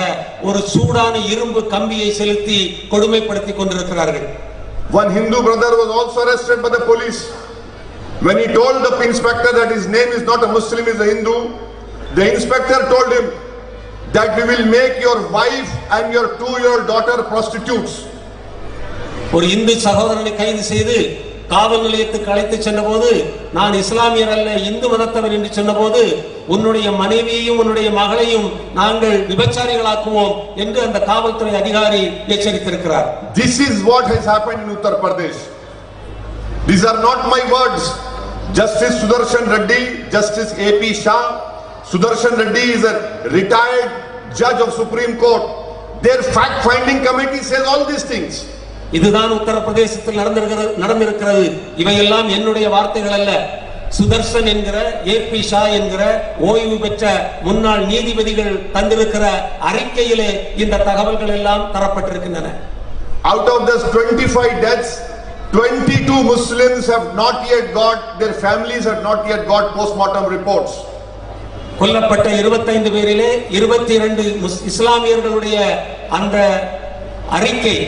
B: ஒரு சூடான இரும்பு கம்பியை செலுத்தி கொடுமைப்படுத்தி கொண்டிருக்கிறார்கள்.
A: One Hindu brother was also arrested by the police. When he told the inspector that his name is not a Muslim, he is a Hindu, the inspector told him that we will make your wife and your 2-year-old daughter prostitutes.
B: ஒரு இந்து சகோதரனை கைது செய்து காவல் நிலையத்துக்கு அழைத்து சென்றபோது நான் இஸ்லாமியர் அல்ல இந்து மதத்தவர் என்று சொன்னபோது உன்னுடைய மனைவியையும் உன்னுடைய மகளையும் நாங்கள் விபச்சாரிகளாக்குவோம் என்று அந்த காவல்துறை அதிகாரி எச்சரித்திருக்கிறார்.
A: This is what has happened in Uttar Pradesh. These are not my words. Justice Sudarshan Reddy, Justice AP Shah. Sudarshan Reddy is a retired judge of Supreme Court. Their fact-finding committee says all these things.
B: இதுதான் உத்தரப்பிரதேசத்தில் நடந்திருக்கிறது. இவையெல்லாம் என்னுடைய வார்த்தைகள் அல்ல. சுதர்சன் என்கிற AB Shah என்கிற ஓய்வு பெற்ற முன்னாள் நீதிபதிகள் தந்திருக்கிற அறிக்கையிலே இந்த தகவல்கள் எல்லாம் தரப்பட்டிருக்கின்றன.
A: Out of those 25 deaths, 22 Muslims have not yet got, their families have not yet got postmortem reports.
B: கொல்லப்பட்ட 25 பேரிலே 22 இஸ்லாமியர்களுடைய அந்த அறிக்கை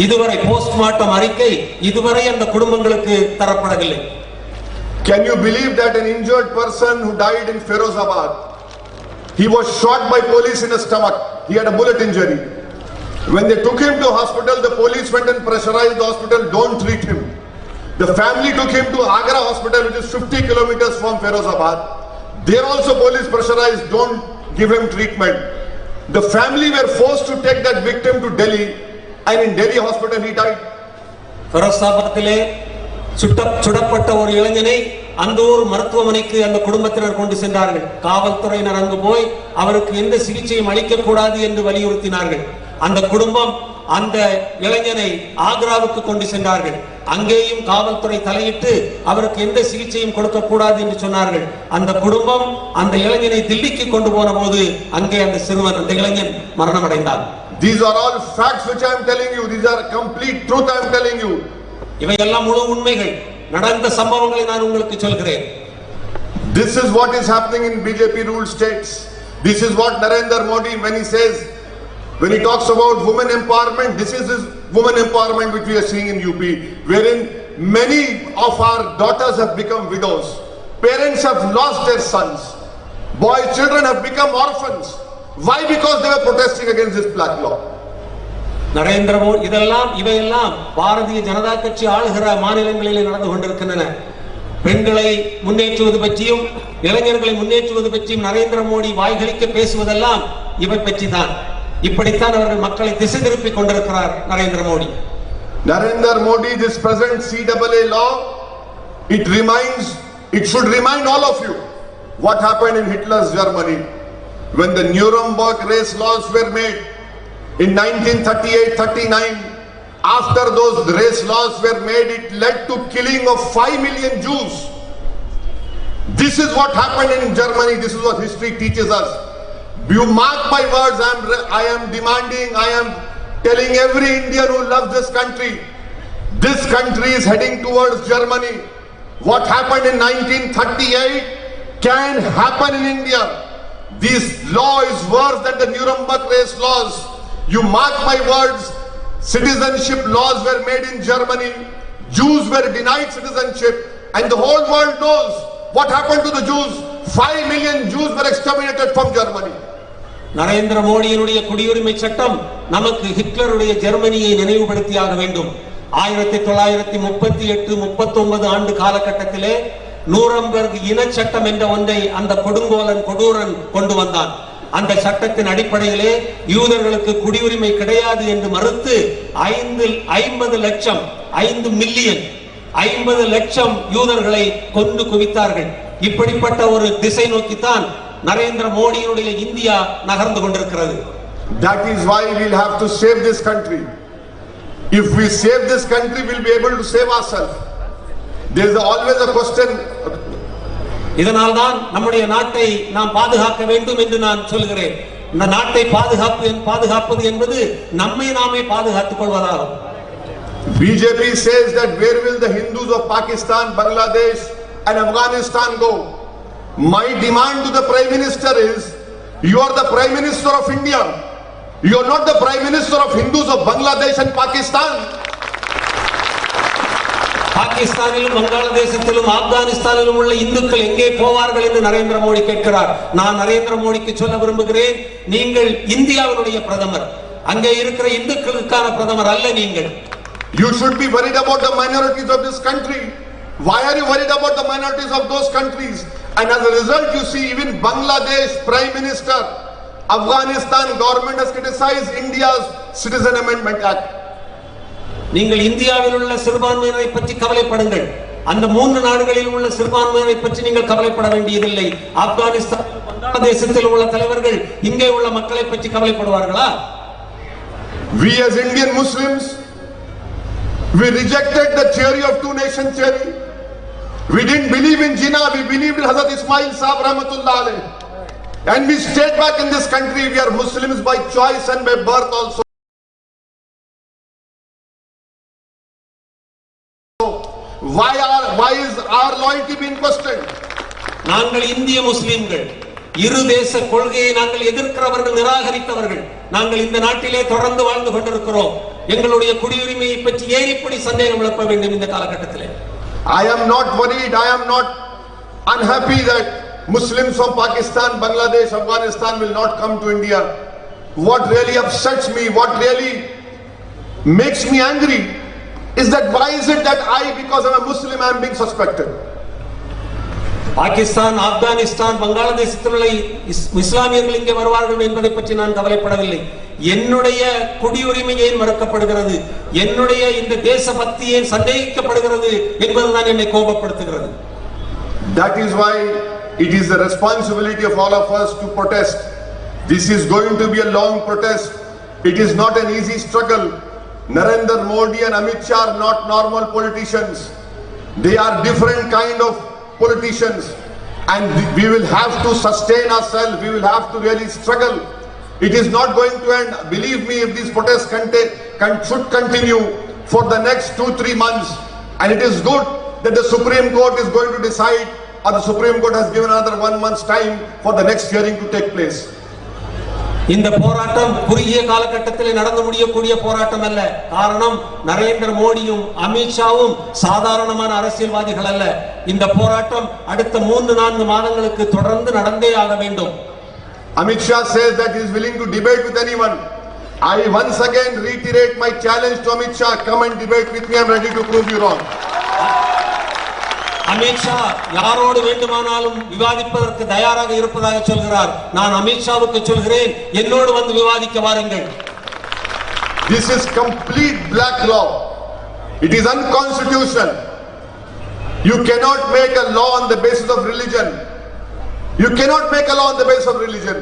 B: இதுவரை போஸ்ட்மார்ட்டம் அறிக்கை இதுவரை அந்த குடும்பங்களுக்கு தரப்படவில்லை.
A: Can you believe that an injured person who died in Firozabad, he was shot by police in the stomach, he had a bullet injury. When they took him to hospital, the police went and pressurized the hospital, don't treat him. The family took him to Agra hospital, which is 50 kilometers from Firozabad. There also police pressurized, don't give him treatment. The family were forced to take that victim to Delhi, and in Delhi hospital he died.
B: ஃபரோசாபாத்திலே சுடப்பட்ட ஒரு இளைஞனை அந்த ஒரு மருத்துவமனைக்கு அந்த குடும்பத்தினர் கொண்டு சென்றார்கள். காவல்துறையினர் அங்கு போய் அவருக்கு எந்த சிகிச்சையும் அளிக்க கூடாது என்று வலியுறுத்தினார்கள். அந்த குடும்பம் அந்த இளைஞனை ஆக்ராவுக்கு கொண்டு சென்றார்கள். அங்கேயும் காவல்துறை தலையிட்டு அவருக்கு எந்த சிகிச்சையும் கொடுக்க கூடாது என்று சொன்னார்கள். அந்த குடும்பம் அந்த இளைஞனை தில்லிக்கு கொண்டு போன போது அங்கே அந்த சிறுவன் அந்த இளைஞன் மரணம் அடைந்தார்.
A: These are all facts which I am telling you. These are complete truth I am telling you.
B: இவையெல்லாம் முழு உண்மைகள், நடந்த சம்பவங்களை நான் உங்களுக்கு சொல்கிறேன்.
A: This is what is happening in BJP ruled states. This is what Narendra Modi, when he says When he talks about women empowerment, this is his women empowerment which we are seeing in UP, wherein many of our daughters have become widows. Parents have lost their sons. Children have become orphans. Why? Because they were protesting against this black law.
B: Narendra Modi இவையெல்லாம் பாரதிய ஜனதா கட்சி ஆளுகிற மாநிலங்களிலே நடந்து கொண்டிருக்கின்றன. பெண்களை முன்னேற்றுவது பற்றியும் இளைஞர்களை முன்னேற்றுவது பற்றியும் நரேந்திர மோடி வாய்களிக்க பேசுவதெல்லாம் இவை பற்றி தான். இப்படித்தான் அவர்கள் மக்களை திசை திருப்பிக் கொண்டிருக்கிறார் Narendra Modi.
A: Narendra Modi, this present CAA law, it should remind all of you what happened in Hitler's Germany when the Nuremberg race laws were made in 1938-39. After those race laws were made, it led to killing of 5 million Jews. This is what happened in Germany. This is what history teaches us. You mark my words, I am demanding, I am telling every Indian who loves this country is heading towards Germany. What happened in 1938 can happen in India. This law is worse than the Nuremberg race laws. You mark my words, citizenship laws were made in Germany. Jews were denied citizenship, and the whole world knows what happened to the Jews. 5 million Jews were exterminated from Germany.
B: Narendra மோடியினுடைய குடியுரிமை சட்டம் நமக்கு ஹிட்லருடைய ஜெர்மனியை நினைவுபடுத்தியாக வேண்டும். 1938-39 ஆண்டு காலகட்டத்திலே நூரம்பெர்க் இன சட்டம் என்ற ஒன்றை அந்த கொடூரன் கொண்டு வந்தான். அந்த சட்டத்தின் அடிப்படையிலே யூதர்களுக்கு குடியுரிமை கிடையாது என்று மறுத்து 50 லட்சம் யூதர்களை கொண்டு குவித்தார்கள். இப்படிப்பட்ட ஒரு திசை நோக்கித்தான் நரேந்திர மோடியினுடைய இந்தியா நகர்ந்து கொண்டிருக்கிறது.
A: That is why we'll have to save this country. If we save this country, we'll be able to save ourselves. There is always a question.
B: இதனால்தான் நம்முடைய நாட்டை நாம் பாதுகாக்க வேண்டும் என்று நான் சொல்கிறேன். இந்த நாட்டை பாதுகாப்பது என்பது நம்மை நாமே பாதுகாத்துக் கொள்வதாகும்.
A: BJP says that where will the Hindus of Pakistan, Bangladesh and Afghanistan go? My demand to the Prime Minister is, you are the Prime Minister of India. You are not the Prime Minister of Hindus of Bangladesh and Pakistan.
B: பாகிஸ்தானிலும் வங்காளதேசத்திலும் ஆப்கானிஸ்தானிலும் உள்ள இந்துக்கள் எங்கே போவார்கள் என்று நரேந்திர மோடி கேட்கிறார். நான் நரேந்திர மோடிக்கு சொல்ல விரும்புகிறேன், நீங்கள் இந்தியாவினுடைய பிரதமர், அங்கே இருக்கிற இந்துக்களுக்கான பிரதமர் அல்ல நீங்கள்.
A: You should be worried about the minorities of this country. Why are you worried about the minorities of those countries? And as a result, you see even Bangladesh Prime Minister, Afghanistan government has criticized India's Citizen Amendment Act.
B: நீங்கள் இந்தியாவில் உள்ள சிறுபான்மையினரை பற்றி கவலைப்படுங்கள். அந்த 3 நாடுகளில் உள்ள சிறுபான்மையினரை பற்றி நீங்கள் கவலைப்பட வேண்டியதில்லை. ஆப்கானிஸ்தான், வங்காளதேசத்தில் உள்ள தலைவர்கள் இங்கே உள்ள மக்களை பற்றி கவலைப்படுவார்களா?
A: We as Indian Muslims, we rejected the theory of two nation theory. We didn't believe in Jinnah, we believed in Hazrat Ismail Sahib Rahmatullah Alayh. And we stayed back in this country. We are Muslims by choice and by birth also. Why is our loyalty being questioned?
B: நாங்கள் இந்திய முஸ்லிம்கள், இரு தேச கொள்கையை நாங்கள் எதிர்க்கிறவர்கள், நிராகரித்தவர்கள். நாங்கள் இந்த நாட்டிலே தொடர்ந்து வாழ்ந்து கொண்டிருக்கிறோம். எங்களுடைய குடியுரிமையை பற்றி ஏன் இப்படி சந்தேகம் எழுப்ப வேண்டும் இந்த காலகட்டத்திலே?
A: I am not worried, I am not unhappy that Muslims from Pakistan, Bangladesh, Afghanistan will not come to India. What really upsets me, what really makes me angry is that why is it that because I'm a Muslim, I am being suspected?
B: Pakistan, Afghanistan, வங்காளதேசத்தில் உள்ள இஸ்லாமியர்கள் இங்கே வருவார்கள் என்பதை பற்றி நான் கவலைப்படவில்லை. என்னுடைய குடியுரிமை ஏன் மறுக்கப்படுகிறது, என்னுடைய இந்த தேசபக்தி ஏன் சந்தேகிக்கப்படுகிறது என்பதுதான் என்னை கோபப்படுத்துகிறது.
A: That is why it is the responsibility of all of us to protest. This is going to be a long protest. It is not an easy struggle. Narendra Modi and Amit Shah are not normal politicians. They are different kind of politicians, and we will have to sustain ourselves. We will have to really struggle. It is not going to end. Believe me, if these protests should continue for the next 2-3 months, and it is good that the Supreme Court is going to decide, or the Supreme Court has given another 1 month's time for the next hearing to take place.
B: இந்த போராட்டம் குறுகிய காலகட்டத்தில் நடந்து முடியக்கூடிய போராட்டம் அல்ல. காரணம், நரேந்திர மோடியும் அமித்ஷாவும் சாதாரணமான அரசியல்வாதிகள் அல்ல. இந்த போராட்டம் அடுத்த 3-4 மாதங்களுக்கு தொடர்ந்து நடந்தே ஆக வேண்டும்.
A: Amit Shah says that he is willing to debate with anyone. I once again reiterate my challenge to Amit Shah. Come and debate with me. I am ready to prove you wrong.
B: Amit Shah யாரோடு வேண்டுமானாலும் விவாதிப்பதற்கு தயாராக இருப்பதாக சொல்கிறார். நான் அமித்ஷாவுக்கு சொல்கிறேன், என்னோடு வந்து விவாதிக்க வாருங்கள்.
A: This is complete black law. It is unconstitutional. You cannot make a law on the basis of religion. You cannot make a law on the basis of religion.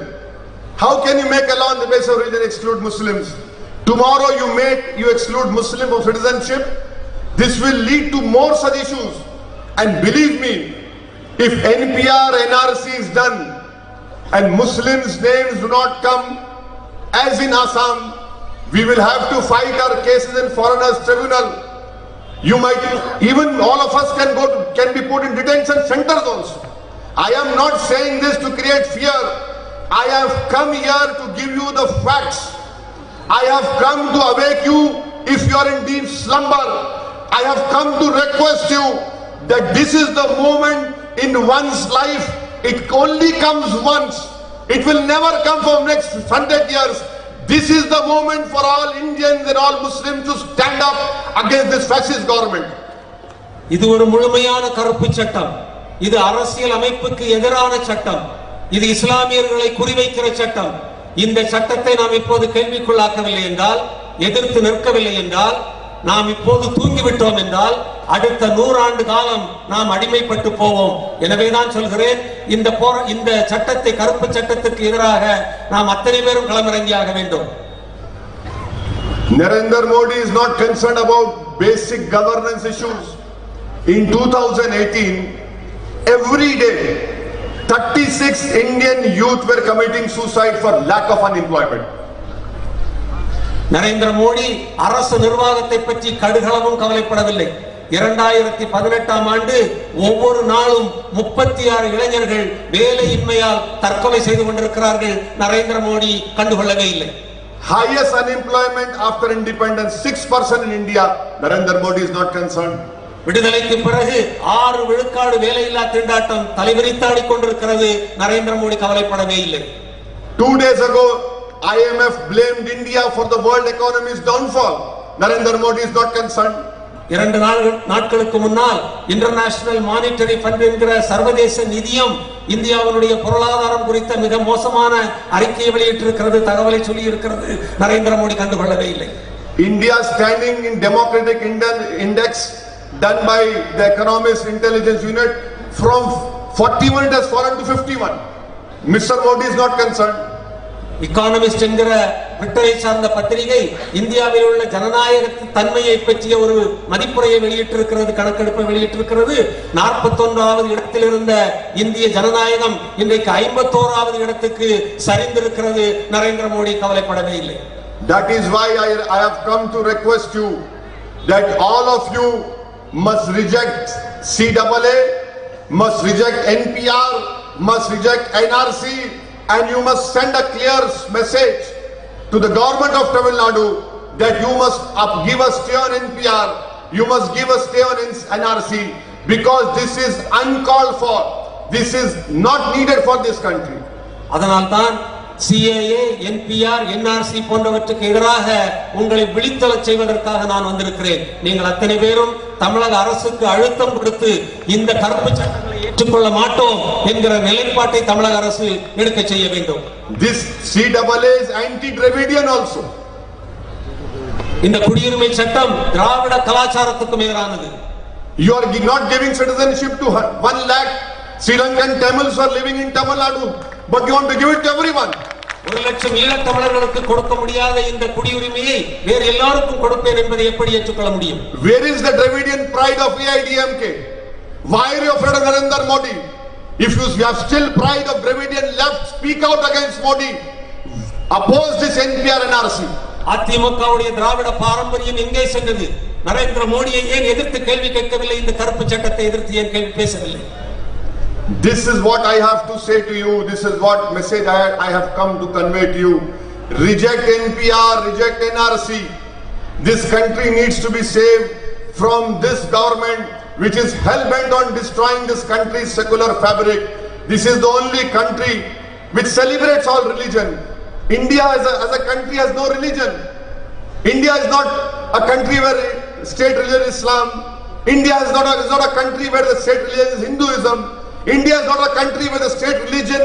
A: How can you make a law on the basis of religion and exclude Muslims? Tomorrow you exclude Muslim of citizenship. This will lead to more such issues. And believe me, if NPR, NRC is done and Muslims' names do not come, as in Assam, we will have to fight our cases in foreigners' tribunal. You might, even all of us can be put in detention centers also. I am not saying this to create fear. I have come here to give you the facts. I have come to awake you if you are in deep slumber. I have come to request you that this is the moment in one's life. It only comes once. It will never come for next 100 years. This is the moment for all Indians and all Muslims to stand up against this fascist government.
B: இது ஒரு முழுமையான கருப்பு சட்டம். இது அரசியல் அமைப்புக்கு எதிரான சட்டம். இது இஸ்லாமியர்களை குறிவைக்கிற சட்டம். இந்த சட்டத்தை நாம் இப்போது கேள்விக்குள்ளாக்கவில்லை என்றால், எதிர்த்து நிற்கவில்லை என்றால், நாம் இப்போது தூங்கிவிட்டோம் என்றால், அடுத்த 100 ஆண்டு காலம் நாம் அடிமைப்பட்டு போவோம். எனவே தான் சொல்கிறேன், இந்த சட்டத்தை, கருப்பு சட்டத்துக்கு எதிராக நாம் அத்தனை பேரும் களமிறங்கியாக வேண்டும்.
A: Narendra Modi is not concerned about basic governance issues. In 2018, every day 36 Indian youth were committing suicide for lack of unemployment.
B: Narendra Modi அரசு நிர்வாகத்தை பற்றி கடுகளவும் கவலைப்படவில்லை. 2018ஆம் ஆண்டு ஒவ்வொரு நாளும் 36 இளைஞர்கள் வேலையின்மையால் தற்கொலை செய்து கொண்டிருக்கிறார்கள். நரேந்திர மோடி கண்டுகொள்ளவே இல்லை.
A: Highest unemployment after independence, 6% in India. Narendra Modi is not concerned.
B: விடுதலைக்கு பிறகு 6 விழுக்காடு வேலையில்லா திண்டாட்டம் தலைவிரித்தாடிக் கொண்டிருக்கிறது. நரேந்திர மோடி கவலைப்படவே இல்லை.
A: 2 days ago, IMF blamed India for the world economy's downfall. Narendra Modi is not concerned.
B: 2 நாட்களுக்கு முன்னால் இன்டர்நேஷனல் மானிட்டரி ஃபண்ட் என்கிற சர்வதேச நிதியம் இந்தியாவுடைய பொருளாதாரம் குறித்த மிக மோசமான அறிக்கையை வெளியிட்டிருக்கிறது, தகவலை சொல்லி இருக்கிறது. நரேந்திர மோடி கண்டுகொள்ளவே இல்லை.
A: India standing in democratic index done by the economist intelligence unit from 41 it has fallen to 51. Mr. Modi is not concerned.
B: Economist என்கிற பிரிட்டனை சார்ந்த பத்திரிகை இந்தியாவில் உள்ள ஜனநாயக தன்மையை பற்றிய ஒரு மதிப்புரையை வெளியிட்டிருக்கிறது, கணக்கெடுப்பை வெளியிட்டிருக்கிறது. 41வது இடத்தில் இருந்த இந்திய ஜனநாயகம் இன்றைக்கு 51வது இடத்துக்கு சரிந்திருக்கிறது. நரேந்திர மோடி கவலைப்படவே இல்லை.
A: That is why I have come to request you that all of you must reject CAA, must reject NPR, must reject NRC, and you must send a clear message to the government of Tamil Nadu that you must give us stay on NPR, you must give us stay on NRC, because this is uncalled for. This is not needed for this country.
B: அதனால்தான் CAA, NPR, NRC போன்றவற்றுக்கு எதிராக உங்களை விழித்தெழச் செய்வதற்காக நான் வந்திருக்கிறேன். நீங்கள் அத்தனை பேரும் தமிழக அரசுக்கு அழுத்தம் கொடுத்து இந்த கருப்பு சட்டங்களை ஏற்றுக்கொள்ள மாட்டோம் என்கிற நிலைப்பாட்டை தமிழக அரசு எடுக்க செய்ய வேண்டும்.
A: This CAA is anti-Dravidian also.
B: இந்த குடியுரிமை சட்டம் திராவிட கலாச்சாரத்துக்கு எதிரானது.
A: You are not giving citizenship to 1 lakh Sri Lankan Tamils who are living in Tamil Nadu, but you want to give it to everyone.
B: 1 லட்சம் ஈழத் தமிழர்களுக்கு கொடுக்க முடியாத இந்த குடியுரிமையை வேறு எல்லாருக்கும் கொடுப்பேன் என்பதை எப்படி ஏற்றுக்கொள்ள முடியும்?
A: Where is the Dravidian pride of AIMIM? Why are you afraid of Narendra Modi? If you have still pride of Dravidian left, speak out against Modi. Oppose this NPR and NRC.
B: அதிமுகவுடைய திராவிட பாரம்பரியம் எங்கே சென்றது? நரேந்திர மோடியை ஏன் எதிர்த்து கேள்வி கேட்கவில்லை? இந்த கருப்பு சட்டத்தை எதிர்த்து ஏன் கேள்வி பேசவில்லை?
A: This is what I have to say to you. This is what message I have come to convey to you. Reject NPR, reject NRC. This country needs to be saved from this government which is hell-bent on destroying this country's secular fabric. This is the only country which celebrates all religion. India as a country has no religion. India is not a country where state religion is Islam. India is not a country where the state religion is Hinduism. India is not a country where the state religion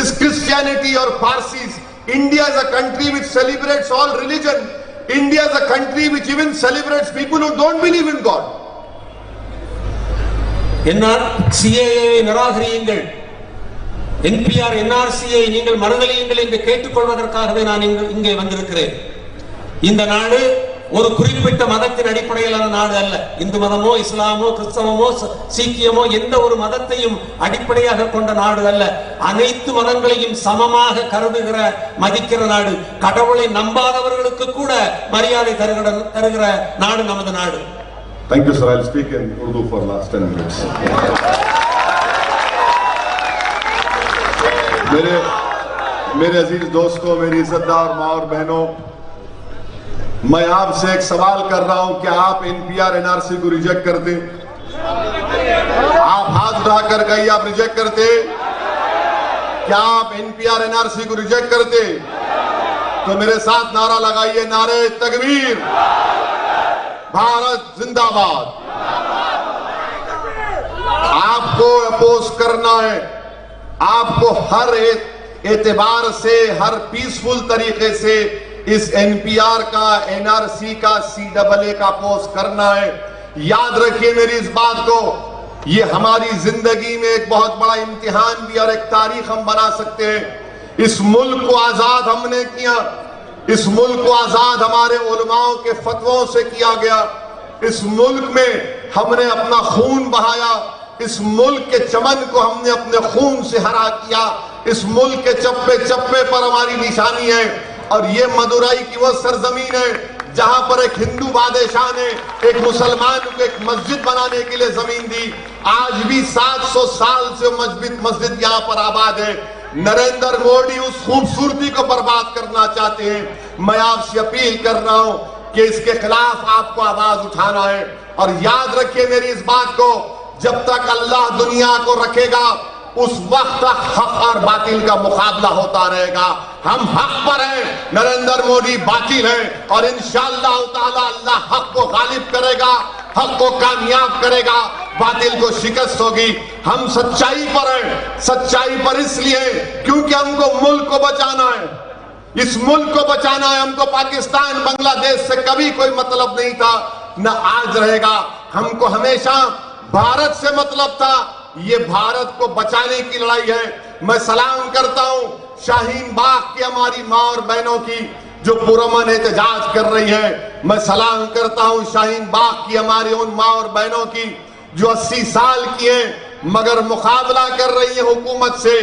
A: is Christianity or Parsis. India is a country which celebrates all religion. India is a country which even celebrates people who don't believe in God.
B: CAA நிராகரியுங்கள், NPR NRCயை நீங்கள் மறுதலியுங்கள் என்று கேட்டுக்கொள்வதற்காகவே நான் இங்கே வந்திருக்கிறேன். இந்த நாடு ஒரு குறிப்பிட்ட மதத்தின் அடிப்படையிலான நாடு அல்ல. இந்து மதமோ இஸ்லாமோ கிறிஸ்தவமோ சீக்கியமோ எந்த ஒரு மதத்தையும் அடிப்படையாக கொண்ட நாடு அல்ல. அனைத்து மதங்களையும் சமமாக கருதுகிற மதிக்கிற நாடு. கடவுளை நம்பாதவர்களுக்கு கூட மரியாதை தருகிற நாடு நமது நாடு.
A: Thank you, sir. I'll speak in Urdu for last 10 minutes. मेरे अजीज दोस्तों, मेरी इज्जतदार माँ और बहनों, मैं आपसे एक सवाल कर रहा हूं, क्या आप एनपीआर एनआरसी को रिजेक्ट करते? आप हाथ उठाकर कहिए, आप रिजेक्ट करते? क्या आप एनपीआर एनआरसी को रिजेक्ट करते? तो मेरे साथ नारा लगाइए, नारे तकबीर, भारत जिंदाबाद। आपको अपोज करना है, आपको हर एतबार से, हर पीसफुल तरीके से इस एनपीआर का, एनआरसी का, CAA का अपोज करना है। याद रखिए मेरी इस बात को, ये हमारी जिंदगी में एक बहुत बड़ा इम्तिहान भी और एक तारीख हम बना सकते हैं। इस मुल्क को आजाद हमने किया, इस मुल्क को आजाद हमारे उलमाओं के फतवों से किया गया। इस मुल्क में हमने अपना खून बहाया, इस मुल्क के चमन को हमने अपने खून से हरा किया। इस मुल्क के चप्पे चप्पे पर हमारी निशानी है। और ये मदुराई की वो सरजमीन है जहां पर एक हिंदू बादशाह ने एक मुसलमान को एक मस्जिद बनाने के लिए जमीन दी। आज भी 700 साल से मस्जिद यहाँ पर आबाद है। नरेंद्र मोदी उस खूबसूरती को बर्बाद करना चाहते हैं। मैं आपसे अपील कर रहा हूं कि इसके खिलाफ आपको आवाज उठाना है। और याद रखिए मेरी इस बात को, जब तक अल्लाह दुनिया को रखेगा उस वक्त तक हक और बातिल का मुकाबला होता रहेगा। हम हक पर हैं, नरेंद्र मोदी बातिल हैं, और इंशाअल्लाह ताला अल्लाह हक को गालिब करेगा, हक को कामयाब करेगा, बातिल को शिकस्त होगी। हम सच्चाई पर हैं, सच्चाई पर इसलिए क्योंकि हमको मुल्क को बचाना है। इस मुल्क को बचाना है। हमको पाकिस्तान बांग्लादेश से कभी कोई मतलब नहीं था, न आज रहेगा। हमको हमेशा भारत से मतलब था। ये भारत को बचाने की लड़ाई है। मैं सलाम करता हूं शाहीन बाग की हमारी माँ और बहनों की जो पुरअमन एहतजाज कर रही है। मैं सलाम करता हूं शाहीन बाग की हमारी उन माँ और बहनों की जो 80 साल की हैं मगर मुकाबला कर रही है हुकूमत से।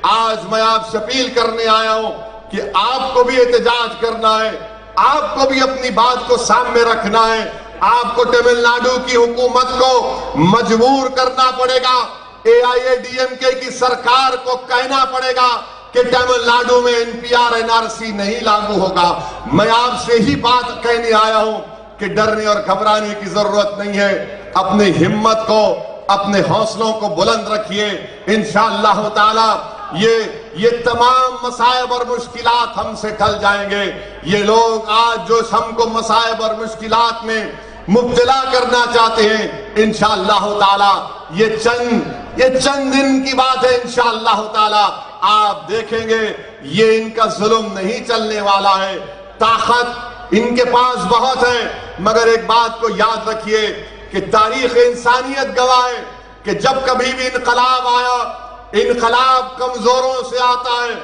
A: आज मैं आपसे अपील करने आया हूं कि आपको भी एहतजाज करना है, आपको भी अपनी बात को सामने रखना है। आपको तमिलनाडु की हुकूमत को मजबूर करना पड़ेगा, AIADMK की सरकार को कहना पड़ेगा कि तमिलनाडु में NPR NRC नहीं लागू होगा। मैं आपसे ही बात कहने आया हूं कि डरने और घबराने की जरूरत नहीं है। अपनी हिम्मत को, अपने हौसलों को बुलंद रखिए। इंशाअल्लाह ताला ये तमाम मसाइब और मुश्किलात हमसे टल जाएंगे। ये लोग आज जो हमको मसाइब और मुश्किलात में मुब्तला करना चाहते हैं, इंशाअल्लाह ताला ये चंद दिन की बात है। इंशाअल्लाह ताला आप देखेंगे ये इनका जुल्म नहीं चलने वाला है। ताकत इनके पास बहुत है, मगर एक बात को याद रखिए कि तारीख इंसानियत गवाह है कि जब कभी भी इनकलाब आया, इनकलाब कमजोरों से आता है,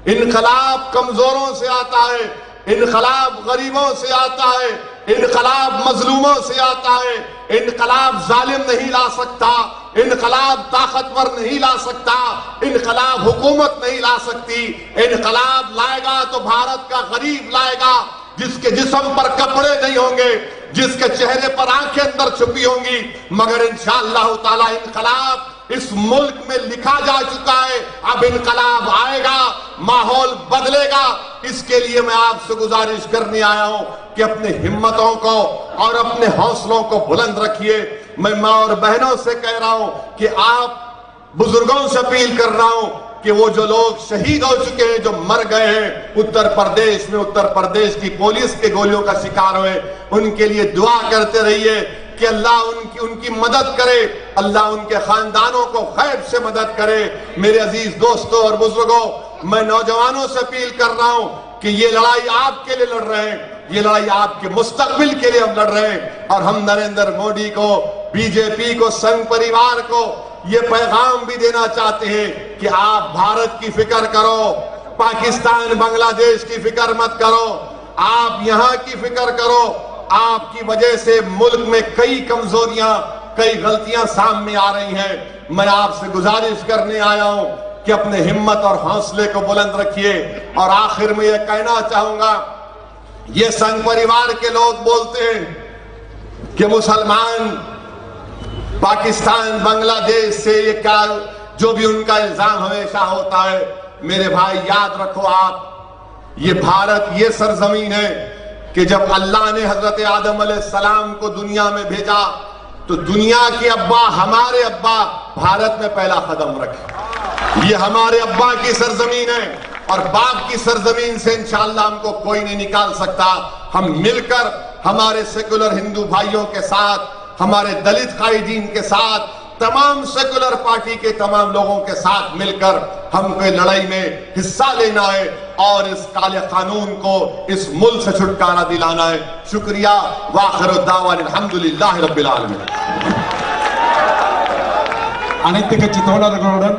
A: इनकलाब कमजोरों से आता है, इनकलाब गरीबों से आता है, इनकलाब मजलूमों से आता है। इनकलाब जालिम नहीं ला सकता, इनकलाब ताकतवर नहीं ला सकता, इनकलाब हुकूमत नहीं ला सकती। इनकलाब लाएगा तो भारत का गरीब लाएगा जिसके जिस्म पर कपड़े नहीं होंगे, जिसके चेहरे पर आंखें अंदर छुपी होंगी, मगर इंशाअल्लाह ताला इनकलाब इस मुल्क में लिखा जा चुका है। अब इनकलाब आएगा, माहौल बदलेगा। इसके लिए मैं आपसे गुजारिश करने आया हूं कि अपने हिम्मतों को और अपने हौसलों को बुलंद रखिए। मैं माँ और बहनों से कह रहा हूं कि आप बुजुर्गों से अपील कर रहा हूं कि वो जो लोग शहीद हो चुके हैं, जो मर गए हैं उत्तर प्रदेश में, उत्तर प्रदेश की पुलिस के गोलियों का शिकार हुए, उनके लिए दुआ करते रहिए कि अल्लाह उनकी मदद करे, अल्लाह उनके खानदानों को खैर से मदद करे। मेरे अजीज दोस्तों और बुजुर्गों, मैं नौजवानों से अपील कर रहा हूं कि ये लड़ाई आपके लिए लड़ रहे हैं, ये लड़ाई आपके मुस्तकबिल के लिए हम लड़ रहे हैं। और हम नरेंद्र मोदी को, बीजेपी को, संघ परिवार को ये पैगाम भी देना चाहते हैं कि आप भारत की फिक्र करो, पाकिस्तान बांग्लादेश की फिक्र मत करो, आप यहाँ की फिक्र करो। आपकी वजह से मुल्क में कई कमजोरियां, कई गलतियां सामने आ रही हैं। मैं आपसे गुजारिश करने आया हूं कि अपने हिम्मत और हौसले को बुलंद रखिए। और आखिर में यह कहना चाहूंगा, ये संघ परिवार के लोग बोलते हैं कि मुसलमान पाकिस्तान बांग्लादेश से ये क्या, जो भी उनका इल्जाम हमेशा होता है। मेरे भाई याद रखो, आप ये भारत, ये सरजमीन है कि जब अल्लाह ने हजरत आदम अलैहिस्सलाम को दुनिया में भेजा तो दुनिया के अब्बा, हमारे अब्बा भारत में पहला कदम रखे। ये हमारे अब्बा की सरजमीन है और बाप की सरजमीन से इंशाअल्लाह हमको कोई नहीं निकाल सकता। हम मिलकर हमारे सेकुलर हिंदू भाइयों के साथ, हमारे दलित कायदीन के साथ, तमाम सेकुलर पार्टी के तमाम लोगों के साथ मिलकर हमको लड़ाई में हिस्सा लेना है और इस काले कानून को इस मुल्क से छुटकारा दिलाना है। शुक्रिया। वाखिरु दावाना अल्हम्दुलिल्लाहि रब्बिल आलमीन।
C: அனைத்து கட்சி தோழர்களுடன்